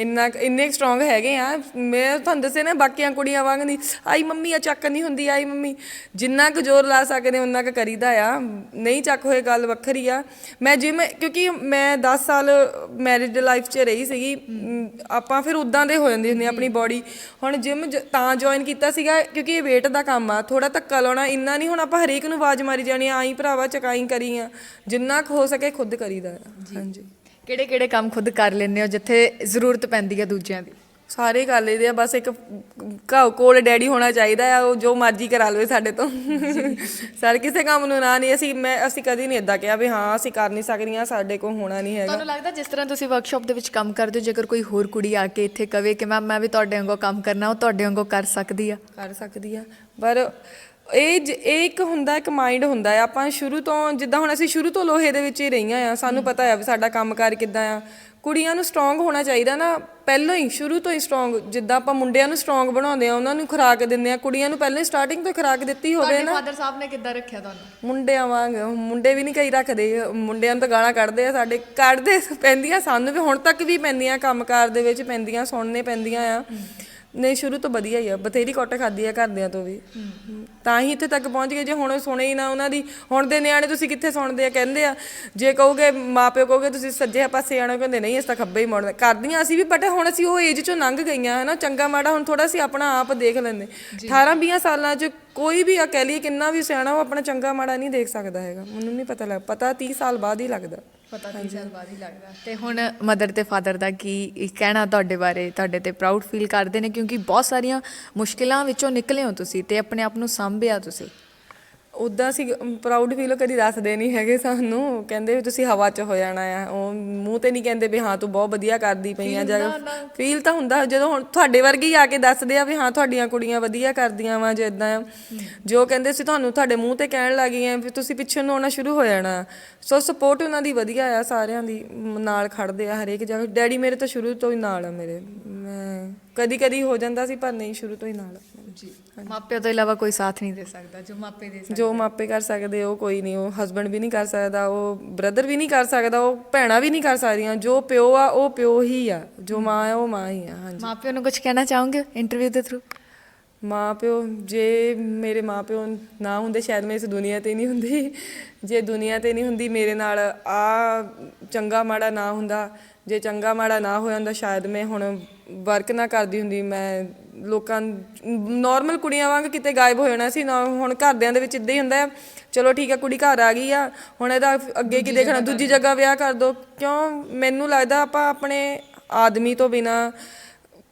[SPEAKER 1] ਇੰਨੇ ਸਟਰੋਂਗ ਹੈਗੇ ਆ। ਮੈਂ ਤੁਹਾਨੂੰ ਦੱਸਿਆ ਨਾ, ਬਾਕੀਆਂ ਕੁੜੀਆਂ ਵਾਂਗ ਨਹੀਂ ਆਈ ਮੰਮੀ ਆ ਚੱਕ ਨਹੀਂ ਹੁੰਦੀ, ਆਈ ਮੰਮੀ ਜਿੰਨਾ ਕੁ ਜ਼ੋਰ ਲਾ ਸਕਦੇ ਉਨਾ ਕੁ ਕਰੀਦਾ ਆ। ਨਹੀਂ ਚੱਕ ਹੋਏ ਗੱਲ ਵੱਖਰੀ ਆ। ਮੈਂ ਜਿਮ, ਕਿਉਂਕਿ ਮੈਂ 10 ਸਾਲ ਮੈਰਿਡ ਲਾਈਫ 'ਚ ਰਹੀ ਸੀਗੀ, ਆਪਾਂ ਫਿਰ ਉੱਦਾਂ ਦੇ ਹੋ ਜਾਂਦੀ ਹੁੰਦੀ ਆਪਣੀ ਬੋਡੀ। ਹੁਣ ਜਿਮ ਤਾਂ ਜੁਆਇਨ ਕੀਤਾ ਸੀਗਾ ਕਿਉਂਕਿ ਇਹ ਵੇਟ ਦਾ ਕੰਮ ਆ, ਥੋੜ੍ਹਾ ਧੱਕਾ ਲਾਉਣਾ, ਇੰਨਾ ਨਹੀਂ ਹੁਣ ਆਪਾਂ ਹਰੇਕ ਨੂੰ ਆਵਾਜ਼ ਮਾਰੀ ਜਾਣੀ ਆਈ ਭਰਾਵਾ ਚਕਾਈ ਕਰੀ ਆ। ਜਿੰਨਾ ਕੁ ਹੋ ਸਕੇ ਖੁਦ ਕਰੀਦਾ। ਹਾਂਜੀ,
[SPEAKER 2] ਕਿਹੜੇ ਕਿਹੜੇ ਕੰਮ ਖੁਦ ਕਰ ਲੈਂਦੇ ਹੋ ਜਿੱਥੇ ਜ਼ਰੂਰਤ ਪੈਂਦੀ ਹੈ ਦੂਜਿਆਂ ਦੀ?
[SPEAKER 1] ਸਾਰੇ ਕਰ ਲਈਦੇ ਆ, ਬਸ ਇੱਕ ਕੋਲ ਡੈਡੀ ਹੋਣਾ ਚਾਹੀਦਾ ਆ, ਉਹ ਜੋ ਮਰਜ਼ੀ ਕਰਾ ਲਵੇ ਸਾਡੇ ਤੋਂ। ਸਾਰੇ ਕਿਸੇ ਕੰਮ ਨੂੰ ਨਾ ਨਹੀਂ, ਅਸੀਂ ਕਦੀ ਨਹੀਂ ਇੱਦਾਂ ਕਿਹਾ ਵੀ ਹਾਂ ਅਸੀਂ ਕਰ ਨਹੀਂ ਸਕਦੀਆਂ, ਸਾਡੇ ਕੋਲ ਹੋਣਾ ਨਹੀਂ ਹੈਗਾ।
[SPEAKER 2] ਤੁਹਾਨੂੰ ਲੱਗਦਾ ਜਿਸ ਤਰ੍ਹਾਂ ਤੁਸੀਂ ਵਰਕਸ਼ਾਪ ਦੇ ਵਿੱਚ ਕੰਮ ਕਰਦੇ ਹੋ, ਜੇਕਰ ਕੋਈ ਹੋਰ ਕੁੜੀ ਆ ਕੇ ਇੱਥੇ ਕਵੇ ਕਿ ਮੈਂ ਵੀ ਤੁਹਾਡੇ ਵਾਂਗੂ ਕੰਮ ਕਰਨਾ, ਉਹ ਤੁਹਾਡੇ ਵਾਂਗੂ ਕਰ ਸਕਦੀ ਆ?
[SPEAKER 1] ਕਰ ਸਕਦੀ ਆ, ਪਰ ਇਹ ਇੱਕ ਹੁੰਦਾ, ਇੱਕ ਮਾਈਂਡ ਹੁੰਦਾ ਆ। ਆਪਾਂ ਸ਼ੁਰੂ ਤੋਂ ਜਿੱਦਾਂ ਹੁਣ ਅਸੀਂ ਸ਼ੁਰੂ ਤੋਂ ਲੋਹੇ ਦੇ ਵਿੱਚ ਹੀ ਰਹੀਆਂ ਆ, ਸਾਨੂੰ ਪਤਾ ਆ ਵੀ ਸਾਡਾ ਕੰਮਕਾਰ ਕਿੱਦਾਂ ਆ। ਕੁੜੀਆਂ ਨੂੰ ਸਟਰੋਂਗ ਹੋਣਾ ਚਾਹੀਦਾ ਨਾ ਪਹਿਲਾਂ ਹੀ, ਸ਼ੁਰੂ ਤੋਂ ਹੀ ਸਟਰੋਂਗ। ਜਿੱਦਾਂ ਆਪਾਂ ਮੁੰਡਿਆਂ ਨੂੰ ਸਟਰੋਂਗ ਬਣਾਉਂਦੇ ਆ, ਉਹਨਾਂ ਨੂੰ ਖੁਰਾਕ ਦਿੰਦੇ ਆ, ਕੁੜੀਆਂ ਨੂੰ ਪਹਿਲਾਂ ਹੀ ਸਟਾਰਟਿੰਗ ਤੋਂ ਖੁਰਾਕ ਦਿੱਤੀ ਹੋਵੇ ਨਾ।
[SPEAKER 2] ਫਾਦਰ ਸਾਹਿਬ ਨੇ ਕਿੱਦਾਂ ਰੱਖਿਆ ਤੁਹਾਨੂੰ?
[SPEAKER 1] ਮੁੰਡਿਆਂ ਵਾਂਗ, ਮੁੰਡੇ ਵੀ ਨਹੀਂ ਕਈ ਰੱਖਦੇ, ਮੁੰਡਿਆਂ ਨੂੰ ਤਾਂ ਗਾਲਾਂ ਕੱਢਦੇ ਆ, ਸਾਡੇ ਕੱਢਦੇ ਪੈਂਦੀਆਂ, ਸਾਨੂੰ ਵੀ ਹੁਣ ਤੱਕ ਵੀ ਪੈਂਦੀਆਂ, ਕੰਮਕਾਰ ਦੇ ਵਿੱਚ ਪੈਂਦੀਆਂ, ਸੁਣਨੇ ਪੈਂਦੀਆਂ ਆ। ਨਹੀਂ, ਸ਼ੁਰੂ ਤੋਂ ਵਧੀਆ ਹੀ ਆ, ਬਥੇਰੀ ਕੁੱਟ ਖਾਧੀ ਆ ਘਰਦਿਆਂ ਤੋਂ ਵੀ, ਤਾਂ ਹੀ ਇੱਥੇ ਤੱਕ ਪਹੁੰਚ ਗਏ। ਜੇ ਹੁਣ ਸੁਣੇ ਹੀ ਨਾ ਉਹਨਾਂ ਦੀ, ਹੁਣ ਦੇ ਨਿਆਣੇ ਤੁਸੀਂ ਕਿੱਥੇ ਸੁਣਦੇ ਆ? ਕਹਿੰਦੇ ਆ ਜੇ ਕਹੋਗੇ ਮਾਪਿਓ ਕਹੋਗੇ ਤੁਸੀਂ ਸੱਜੇ ਪਾਸੇ ਆਣਾ, ਕਹਿੰਦੇ ਨਹੀਂ ਅਸੀਂ ਤਾਂ ਖੱਬੇ ਹੀ ਮੁੜਨਾ। ਕਰਦੀਆਂ ਅਸੀਂ ਵੀ, ਬਟ ਹੁਣ ਅਸੀਂ ਉਹ ਏਜ ਚੋਂ ਲੰਘ ਗਈਆਂ ਹੈ ਨਾ। ਚੰਗਾ ਮਾੜਾ ਹੁਣ ਥੋੜਾ ਅਸੀਂ ਆਪਣਾ ਆਪ ਦੇਖ ਲੈਂਦੇ। 18-20 ਸਾਲਾਂ 'ਚ ਕੋਈ ਵੀ ਆ ਕਹਿ ਲਈਏ ਕਿੰਨਾ ਵੀ ਸਿਆਣਾ, ਉਹ ਆਪਣਾ ਚੰਗਾ ਮਾੜਾ ਨਹੀਂ ਦੇਖ ਸਕਦਾ ਹੈਗਾ। ਮੈਨੂੰ ਨਹੀਂ ਪਤਾ ਪਤਾ 30 ਸਾਲ ਬਾਅਦ ਹੀ ਲੱਗਦਾ।
[SPEAKER 2] ਪਤਾ 30 ਸਾਲ ਬਾਅਦ ਹੀ ਲੱਗਦਾ। ਤੇ ਹੁਣ ਮਦਰ ਤੇ ਫਾਦਰ ਦਾ ਕੀ ਕਹਿਣਾ ਤੁਹਾਡੇ ਬਾਰੇ? ਤੁਹਾਡੇ ਤੇ ਪ੍ਰਾਊਡ ਫੀਲ ਕਰਦੇ ਨੇ ਕਿਉਂਕਿ ਬਹੁਤ ਸਾਰੀਆਂ ਮੁਸ਼ਕਿਲਾਂ ਵਿੱਚੋਂ ਨਿਕਲੇ ਹੋ ਤੁਸੀਂ ਤੇ ਆਪਣੇ ਆਪ ਨੂੰ ਸੰਭਿਆ ਤੁਸੀਂ।
[SPEAKER 1] ਉੱਦਾਂ ਅਸੀਂ ਪ੍ਰਾਊਡ ਫੀਲ ਕਦੀ ਦੱਸਦੇ ਨਹੀਂ ਹੈਗੇ ਸਾਨੂੰ, ਕਹਿੰਦੇ ਵੀ ਤੁਸੀਂ ਹਵਾ 'ਚ ਹੋ ਜਾਣਾ ਆ। ਉਹ ਮੂੰਹ 'ਤੇ ਨਹੀਂ ਕਹਿੰਦੇ ਵੀ ਹਾਂ ਤੂੰ ਬਹੁਤ ਵਧੀਆ ਕਰਦੀ ਪਈ ਆ। ਜਾਂ ਫੀਲ ਤਾਂ ਹੁੰਦਾ ਜਦੋਂ ਹੁਣ ਤੁਹਾਡੇ ਵਰਗੇ ਹੀ ਆ ਕੇ ਦੱਸਦੇ ਆ ਵੀ ਹਾਂ ਤੁਹਾਡੀਆਂ ਕੁੜੀਆਂ ਵਧੀਆ ਕਰਦੀਆਂ ਵਾ, ਜੇ ਇੱਦਾਂ ਆ। ਜੋ ਕਹਿੰਦੇ ਸੀ ਤੁਹਾਨੂੰ ਤੁਹਾਡੇ ਮੂੰਹ 'ਤੇ ਕਹਿਣ ਲੱਗ ਗਈਆਂ, ਫਿਰ ਤੁਸੀਂ ਪਿੱਛੇ ਨੂੰ ਆਉਣਾ ਸ਼ੁਰੂ ਹੋ ਜਾਣਾ। ਸੋ ਸਪੋਰਟ ਉਹਨਾਂ ਦੀ ਵਧੀਆ ਆ, ਸਾਰਿਆਂ ਦੀ ਨਾਲ ਖੜਦੇ ਆ ਹਰੇਕ ਜਗ੍ਹਾ। ਡੈਡੀ ਮੇਰੇ ਤਾਂ ਸ਼ੁਰੂ ਤੋਂ ਹੀ ਨਾਲ ਆ ਮੇਰੇ। ਮੈਂ ਕਦੀ ਹੋ ਜਾਂਦਾ ਸੀ ਪਰ ਨਹੀਂ, ਸ਼ੁਰੂ ਤੋਂ ਹੀ ਨਾਲ
[SPEAKER 2] ਜੀ। ਮਾਪਿਆਂ ਤੋਂ ਇਲਾਵਾ ਕੋਈ ਸਾਥ ਨਹੀਂ ਦੇ ਸਕਦਾ ਜੋ ਮਾਪੇ ਦੇ ਸਕਦੇ।
[SPEAKER 1] ਜੋ ਮਾਪੇ ਕਰ ਸਕਦੇ ਉਹ ਕੋਈ ਨਹੀਂ, ਉਹ ਹਸਬੈਂਡ ਵੀ ਨਹੀਂ ਕਰ ਸਕਦਾ, ਉਹ ਬ੍ਰਦਰ ਵੀ ਨਹੀਂ ਕਰ ਸਕਦਾ, ਉਹ ਭੈਣਾਂ ਵੀ ਨਹੀਂ ਕਰ ਸਕਦੀਆਂ। ਜੋ ਪਿਓ ਆ ਉਹ ਪਿਓ ਹੀ ਆ, ਜੋ ਮਾਂ ਆ ਉਹ ਮਾਂ ਹੀ ਆ। ਹਾਂਜੀ,
[SPEAKER 2] ਮਾਪਿਆਂ ਨੂੰ ਕੁਝ ਕਹਿਣਾ ਚਾਹੋਗੇ ਇੰਟਰਵਿਊ ਦੇ ਥਰੂ?
[SPEAKER 1] ਮਾਂ ਪਿਓ, ਜੇ ਮੇਰੇ ਮਾਂ ਪਿਓ ਨਾ ਹੁੰਦੇ ਸ਼ਾਇਦ ਮੈਂ ਇਸ ਦੁਨੀਆ 'ਤੇ ਨਹੀਂ ਹੁੰਦੀ। ਜੇ ਦੁਨੀਆ 'ਤੇ ਨਹੀਂ ਹੁੰਦੀ, ਮੇਰੇ ਨਾਲ ਆ ਚੰਗਾ ਮਾੜਾ ਨਾ ਹੁੰਦਾ, ਜੇ ਚੰਗਾ ਮਾੜਾ ਨਾ ਹੋਇਆ ਹੁੰਦਾ ਸ਼ਾਇਦ ਮੈਂ ਹੁਣ ਵਰਕ ਨਾ ਕਰਦੀ ਹੁੰਦੀ। ਮੈਂ ਲੋਕਾਂ ਨੋਰਮਲ ਕੁੜੀਆਂ ਵਾਂਗ ਕਿਤੇ ਗਾਇਬ ਹੋ ਜਾਣਾ ਸੀ ਨਾ। ਹੁਣ ਘਰਦਿਆਂ ਦੇ ਵਿੱਚ ਇੱਦਾਂ ਹੀ ਹੁੰਦਾ, ਚਲੋ ਠੀਕ ਆ ਕੁੜੀ ਘਰ ਆ ਗਈ ਆ, ਹੁਣ ਇਹਦਾ ਅੱਗੇ ਕੀ ਦੇਖਣਾ, ਦੂਜੀ ਜਗ੍ਹਾ ਵਿਆਹ ਕਰ ਦਿਓ। ਕਿਉਂ? ਮੈਨੂੰ ਲੱਗਦਾ ਆਪਾਂ ਆਪਣੇ ਆਦਮੀ ਤੋਂ ਬਿਨਾਂ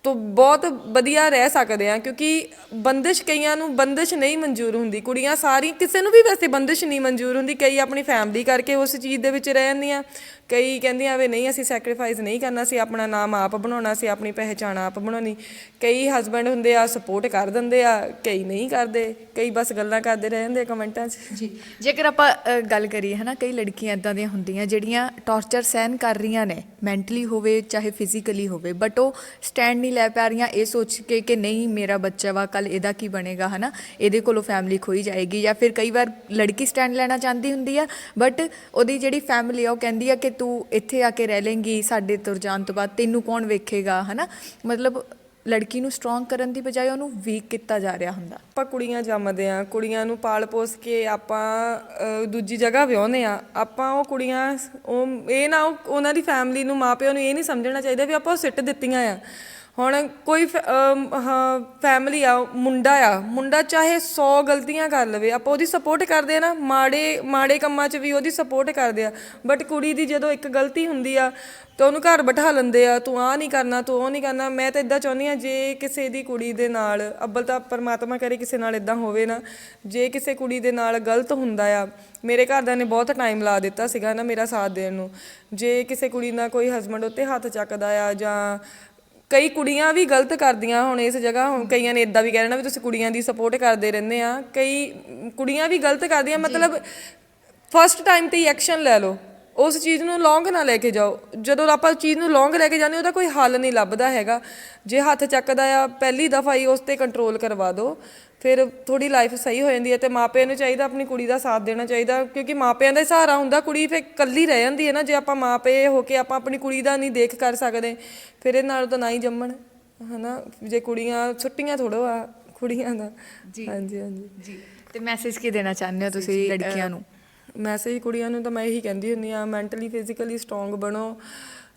[SPEAKER 1] ਤੋਂ ਬਹੁਤ ਵਧੀਆ ਰਹਿ ਸਕਦੇ ਆ, ਕਿਉਂਕਿ ਬੰਦਿਸ਼, ਕਈਆਂ ਨੂੰ ਬੰਦਿਸ਼ ਨਹੀਂ ਮਨਜ਼ੂਰ ਹੁੰਦੀ। ਕੁੜੀਆਂ ਸਾਰੀ, ਕਿਸੇ ਨੂੰ ਵੀ ਵੈਸੇ ਬੰਦਿਸ਼ ਨਹੀਂ ਮਨਜ਼ੂਰ ਹੁੰਦੀ। ਕਈ ਆਪਣੀ ਫੈਮਿਲੀ ਕਰਕੇ ਉਸ ਚੀਜ਼ ਦੇ ਵਿੱਚ ਰਹਿ ਜਾਂਦੀਆਂ, ਕਈ ਕਹਿੰਦੀਆਂ ਵੀ ਨਹੀਂ ਅਸੀਂ ਸੈਕਰੀਫਾਈਸ ਨਹੀਂ ਕਰਨਾ, ਅਸੀਂ ਆਪਣਾ ਨਾਮ ਆਪ ਬਣਾਉਣਾ, ਅਸੀਂ ਆਪਣੀ ਪਹਿਚਾਣ ਆਪ ਬਣਾਉਣੀ। ਕਈ ਹਸਬੈਂਡ ਹੁੰਦੇ ਆ ਸਪੋਰਟ ਕਰ ਦਿੰਦੇ ਆ, ਕਈ ਨਹੀਂ ਕਰਦੇ, ਕਈ ਬਸ ਗੱਲਾਂ ਕਰਦੇ ਰਹਿ ਜਾਂਦੇ ਕਮੈਂਟਾਂ 'ਚ।
[SPEAKER 2] ਜੀ, ਜੇਕਰ ਆਪਾਂ ਗੱਲ ਕਰੀਏ ਹੈ ਨਾ, ਕਈ ਲੜਕੀਆਂ ਇੱਦਾਂ ਦੀਆਂ ਹੁੰਦੀਆਂ ਜਿਹੜੀਆਂ ਟੌਰਚਰ ਸਹਿਨ ਕਰ ਰਹੀਆਂ ਨੇ, ਮੈਂਟਲੀ ਹੋਵੇ ਚਾਹੇ ਫਿਜ਼ੀਕਲੀ ਹੋਵੇ, ਬਟ ਉਹ ਸਟੈਂਡ ਨਹੀਂ ਲੈ ਪਾ ਰਹੀਆਂ ਇਹ ਸੋਚ ਕੇ ਕਿ ਨਹੀਂ ਮੇਰਾ ਬੱਚਾ ਵਾ, ਕੱਲ ਇਹਦਾ ਕੀ ਬਣੇਗਾ, ਹੈ ਨਾ, ਇਹਦੇ ਕੋਲੋਂ ਫੈਮਿਲੀ ਖੋਈ ਜਾਏਗੀ। ਜਾਂ ਫਿਰ ਕਈ ਵਾਰ ਲੜਕੀ ਸਟੈਂਡ ਲੈਣਾ ਚਾਹੁੰਦੀ ਹੁੰਦੀ ਆ, ਬਟ ਉਹਦੀ ਜਿਹੜੀ ਫੈਮਿਲੀ ਆ ਉਹ ਕਹਿੰਦੀ ਆ ਕਿ ਤੂੰ ਇੱਥੇ ਆ ਕੇ ਰਹਿ ਲੇਂਗੀ, ਸਾਡੇ ਤੁਰ ਜਾਣ ਤੋਂ ਬਾਅਦ ਤੈਨੂੰ ਕੌਣ ਵੇਖੇਗਾ, ਹੈ ਨਾ। ਮਤਲਬ ਲੜਕੀ ਨੂੰ ਸਟਰੋਂਗ ਕਰਨ ਦੀ ਬਜਾਏ ਉਹਨੂੰ ਵੀਕ ਕੀਤਾ ਜਾ ਰਿਹਾ ਹੁੰਦਾ।
[SPEAKER 1] ਆਪਾਂ ਕੁੜੀਆਂ ਜੰਮਦੇ ਆ, ਕੁੜੀਆਂ ਨੂੰ ਪਾਲ ਪੋਸ ਕੇ ਆਪਾਂ ਦੂਜੀ ਜਗ੍ਹਾ ਵਿਆਹੁੰਦੇ ਆ। ਆਪਾਂ ਉਹ ਕੁੜੀਆਂ, ਉਹ ਇਹ ਨਾ ਉਹਨਾਂ ਦੀ ਫੈਮਿਲੀ ਨੂੰ, ਮਾਂ ਪਿਓ ਨੂੰ ਇਹ ਨਹੀਂ ਸਮਝਣਾ ਚਾਹੀਦਾ ਵੀ ਆਪਾਂ ਉਹ ਸਿੱਟ ਦਿੱਤੀਆਂ ਆ। ਹੁਣ ਕੋਈ ਫੈਮਿਲੀ ਆ, ਮੁੰਡਾ ਚਾਹੇ 100 ਗਲਤੀਆਂ ਕਰ ਲਵੇ, ਆਪਾਂ ਉਹਦੀ ਸਪੋਰਟ ਕਰਦੇ ਆ ਨਾ। ਮਾੜੇ ਕੰਮਾਂ 'ਚ ਵੀ ਉਹਦੀ ਸਪੋਰਟ ਕਰਦੇ ਆ, ਬਟ ਕੁੜੀ ਦੀ ਜਦੋਂ ਇੱਕ ਗਲਤੀ ਹੁੰਦੀ ਆ ਤਾਂ ਉਹਨੂੰ ਘਰ ਬਿਠਾ ਲੈਂਦੇ ਆ, ਤੂੰ ਆਹ ਨਹੀਂ ਕਰਨਾ, ਤੂੰ ਉਹ ਨਹੀਂ ਕਰਨਾ। ਮੈਂ ਤਾਂ ਇੱਦਾਂ ਚਾਹੁੰਦੀ ਹਾਂ, ਜੇ ਕਿਸੇ ਦੀ ਕੁੜੀ ਦੇ ਨਾਲ, ਅੱਵਲ ਤਾਂ ਪਰਮਾਤਮਾ ਕਰੇ ਕਿਸੇ ਨਾਲ ਇੱਦਾਂ ਹੋਵੇ ਨਾ, ਜੇ ਕਿਸੇ ਕੁੜੀ ਦੇ ਨਾਲ ਗਲਤ ਹੁੰਦਾ ਆ, ਮੇਰੇ ਘਰਦਿਆਂ ਨੇ ਬਹੁਤ ਟਾਈਮ ਲਾ ਦਿੱਤਾ ਸੀਗਾ ਨਾ ਮੇਰਾ ਸਾਥ ਦੇਣ ਨੂੰ। ਜੇ ਕਿਸੇ ਕੁੜੀ ਨਾਲ ਕੋਈ ਹਸਬੈਂਡ ਉੱਤੇ ਹੱਥ ਚੱਕਦਾ ਆ, ਜਾਂ ਕਈ ਕੁੜੀਆਂ ਵੀ ਗਲਤ ਕਰਦੀਆਂ ਹੁਣ ਇਸ ਜਗ੍ਹਾ, ਹੁਣ ਕਈਆਂ ਨੇ ਇੱਦਾਂ ਵੀ ਕਹਿ ਦੇਣਾ ਵੀ ਤੁਸੀਂ ਕੁੜੀਆਂ ਦੀ ਸਪੋਰਟ ਕਰਦੇ ਰਹਿੰਦੇ ਆ। ਕਈ ਕੁੜੀਆਂ ਵੀ ਗਲਤ ਕਰਦੀਆਂ, ਮਤਲਬ ਫਸਟ ਟਾਈਮ 'ਤੇ ਹੀ ਐਕਸ਼ਨ ਲੈ ਲਓ, ਉਸ ਚੀਜ਼ ਨੂੰ ਲੌਂਗ ਨਾ ਲੈ ਕੇ ਜਾਓ। ਜਦੋਂ ਆਪਾਂ ਚੀਜ਼ ਨੂੰ ਲੌਂਗ ਲੈ ਕੇ ਜਾਂਦੇ ਉਹਦਾ ਕੋਈ ਹੱਲ ਨਹੀਂ ਲੱਭਦਾ ਹੈਗਾ। ਜੇ ਹੱਥ ਚੱਕਦਾ ਆ ਪਹਿਲੀ ਦਫਾ ਹੀ ਉਸ 'ਤੇ ਕੰਟਰੋਲ ਕਰਵਾ ਦਿਓ, ਫਿਰ ਥੋੜ੍ਹੀ ਲਾਈਫ ਸਹੀ ਹੋ ਜਾਂਦੀ ਹੈ। ਅਤੇ ਮਾਪਿਆਂ ਨੂੰ ਚਾਹੀਦਾ ਆਪਣੀ ਕੁੜੀ ਦਾ ਸਾਥ ਦੇਣਾ ਚਾਹੀਦਾ, ਕਿਉਂਕਿ ਮਾਪਿਆਂ ਦਾ ਹੀ ਸਹਾਰਾ ਹੁੰਦਾ। ਕੁੜੀ ਫਿਰ ਇਕੱਲੀ ਰਹਿ ਜਾਂਦੀ ਹੈ ਨਾ, ਜੇ ਆਪਾਂ ਮਾਪੇ ਹੋ ਕੇ ਆਪਾਂ ਆਪਣੀ ਕੁੜੀ ਦਾ ਨਹੀਂ ਦੇਖ ਕਰ ਸਕਦੇ, ਫਿਰ ਇਹ ਨਾਲ ਤਾਂ ਨਾ ਹੀ ਜੰਮਣ, ਹੈ ਨਾ। ਜੇ ਕੁੜੀਆਂ ਛੁੱਟੀਆਂ ਥੋੜ੍ਹਾ ਆ ਕੁੜੀਆਂ ਦਾ।
[SPEAKER 2] ਜੀ,
[SPEAKER 1] ਹਾਂਜੀ ਹਾਂਜੀ ਜੀ।
[SPEAKER 2] ਅਤੇ ਮੈਸੇਜ ਕੀ ਦੇਣਾ ਚਾਹੁੰਦੇ ਹੋ ਤੁਸੀਂ ਲੜਕੀਆਂ ਨੂੰ?
[SPEAKER 1] ਮੈਸੇਜ ਕੁੜੀਆਂ ਨੂੰ ਤਾਂ ਮੈਂ ਇਹੀ ਕਹਿੰਦੀ ਹੁੰਦੀ ਹਾਂ, ਮੈਂਟਲੀ ਫਿਜ਼ੀਕਲੀ ਸਟਰੋਂਗ ਬਣੋ,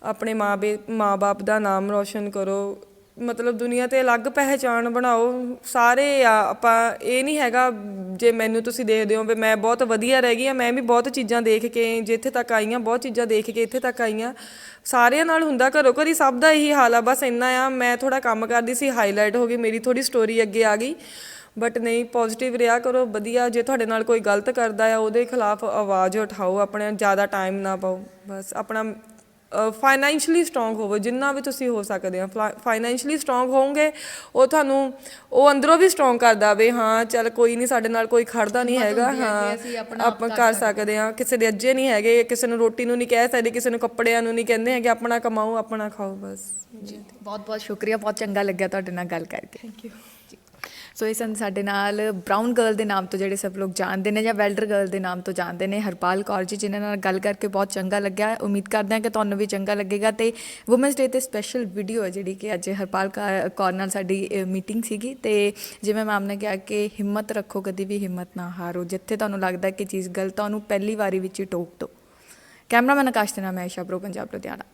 [SPEAKER 1] ਆਪਣੇ ਮਾਂ ਬਾਪ ਦਾ ਨਾਮ ਰੌਸ਼ਨ ਕਰੋ, ਮਤਲਬ ਦੁਨੀਆ 'ਤੇ ਅਲੱਗ ਪਹਿਚਾਣ ਬਣਾਓ। ਸਾਰੇ ਆ ਆਪਾਂ, ਇਹ ਨਹੀਂ ਹੈਗਾ ਜੇ ਮੈਨੂੰ ਤੁਸੀਂ ਦੇਖਦੇ ਹੋ ਵੀ ਮੈਂ ਬਹੁਤ ਵਧੀਆ ਰਹਿ ਗਈ ਹਾਂ, ਮੈਂ ਵੀ ਬਹੁਤ ਚੀਜ਼ਾਂ ਦੇਖ ਕੇ ਜਿੱਥੇ ਤੱਕ ਆਈ ਹਾਂ, ਬਹੁਤ ਚੀਜ਼ਾਂ ਦੇਖ ਕੇ ਇੱਥੇ ਤੱਕ ਆਈ ਹਾਂ। ਸਾਰਿਆਂ ਨਾਲ ਹੁੰਦਾ, ਘਰੋਂ ਘਰੀ ਸਭ ਦਾ ਇਹੀ ਹਾਲ ਆ। ਬਸ ਇੰਨਾ ਆ, ਮੈਂ ਥੋੜ੍ਹਾ ਕੰਮ ਕਰਦੀ ਸੀ, ਹਾਈਲਾਈਟ ਹੋ ਗਈ, ਮੇਰੀ ਥੋੜ੍ਹੀ ਸਟੋਰੀ ਅੱਗੇ ਆ ਗਈ। ਬਟ ਨਹੀਂ, ਪੋਜ਼ੀਟਿਵ ਰਿਹਾ ਕਰੋ, ਵਧੀਆ। ਜੇ ਤੁਹਾਡੇ ਨਾਲ ਕੋਈ ਗਲਤ ਕਰਦਾ ਆ ਉਹਦੇ ਖਿਲਾਫ ਆਵਾਜ਼ ਉਠਾਓ, ਆਪਣੇ ਜ਼ਿਆਦਾ ਟਾਈਮ ਨਾ ਪਾਓ, ਬਸ ਆਪਣਾ ਫਾਈਨੈਂਸ਼ੀਅਲੀ ਸਟਰੋਂਗ ਹੋਵੋ, ਜਿੰਨਾ ਵੀ ਤੁਸੀਂ ਹੋ ਸਕਦੇ ਹੋ। ਫਾਈਨੈਂਸ਼ੀਅਲੀ ਸਟਰੋਂਗ ਹੋਵੋਗੇ, ਉਹ ਤੁਹਾਨੂੰ ਉਹ ਅੰਦਰੋਂ ਵੀ ਸਟਰੋਂਗ ਕਰਦਾ ਵੀ ਹਾਂ ਚੱਲ ਕੋਈ ਨਹੀਂ, ਸਾਡੇ ਨਾਲ ਕੋਈ ਖੜਦਾ ਨਹੀਂ ਹੈਗਾ, ਹਾਂ ਆਪਾਂ ਕਰ ਸਕਦੇ ਹਾਂ, ਕਿਸੇ ਦੇ ਅੱਜੇ ਨਹੀਂ ਹੈਗੇ, ਕਿਸੇ ਨੂੰ ਰੋਟੀ ਨੂੰ ਨਹੀਂ ਕਹਿ ਸਕਦੇ, ਕਿਸੇ ਨੂੰ ਕੱਪੜਿਆਂ ਨੂੰ ਨਹੀਂ ਕਹਿੰਦੇ ਹੈਗੇ, ਆਪਣਾ ਕਮਾਓ ਆਪਣਾ ਖਾਓ ਬਸ।
[SPEAKER 2] ਜੀ ਬਹੁਤ ਬਹੁਤ ਸ਼ੁਕਰੀਆ, ਬਹੁਤ ਚੰਗਾ ਲੱਗਿਆ ਤੁਹਾਡੇ ਨਾਲ ਗੱਲ ਕਰਕੇ।
[SPEAKER 1] Thank you.
[SPEAKER 2] ਸੋ ਇਹ ਸਨ ਸਾਡੇ ਨਾਲ ਬਰਾਊਨ ਗਰਲ ਦੇ ਨਾਮ ਤੋਂ ਜਿਹੜੇ ਸਭ ਲੋਕ ਜਾਣਦੇ ਨੇ ਜਾਂ ਵੈਲਡਰ ਗਰਲ ਦੇ ਨਾਮ ਤੋਂ ਜਾਣਦੇ ਨੇ, ਹਰਪਾਲ ਕੌਰ ਜੀ, ਜਿਨ੍ਹਾਂ ਨਾਲ ਗੱਲ ਕਰਕੇ ਬਹੁਤ ਚੰਗਾ ਲੱਗਿਆ। ਉਮੀਦ ਕਰਦੇ ਹਾਂ ਕਿ ਤੁਹਾਨੂੰ ਵੀ ਚੰਗਾ ਲੱਗੇਗਾ। ਤੇ ਵੂਮਨਸ ਡੇ 'ਤੇ ਸਪੈਸ਼ਲ ਵੀਡੀਓ ਹੈ ਜਿਹੜੀ ਕਿ ਅੱਜ ਹਰਪਾਲ ਕੌਰ ਨਾਲ ਸਾਡੀ ਮੀਟਿੰਗ ਸੀਗੀ। ਤੇ ਜਿਵੇਂ ਮੈਮ ਨੇ ਕਿਹਾ ਕਿ ਹਿੰਮਤ ਰੱਖੋ, ਕਦੀ ਵੀ ਹਿੰਮਤ ਨਾ ਹਾਰੋ, ਜਿੱਥੇ ਤੁਹਾਨੂੰ ਲੱਗਦਾ ਕਿ ਚੀਜ਼ ਗਲਤ ਆ ਉਹਨੂੰ ਪਹਿਲੀ ਵਾਰੀ ਵਿੱਚ ਹੀ ਟੋਕ ਦਿਓ। ਕੈਮਰਾਮੈਨ ਆਕਾਸ਼ ਦੇ ਨਾਲ ਮੈਂ ਆਇਸ਼ਾ ਪ੍ਰੋ, ਪੰਜਾਬ ਲੁਧਿਆਣਾ।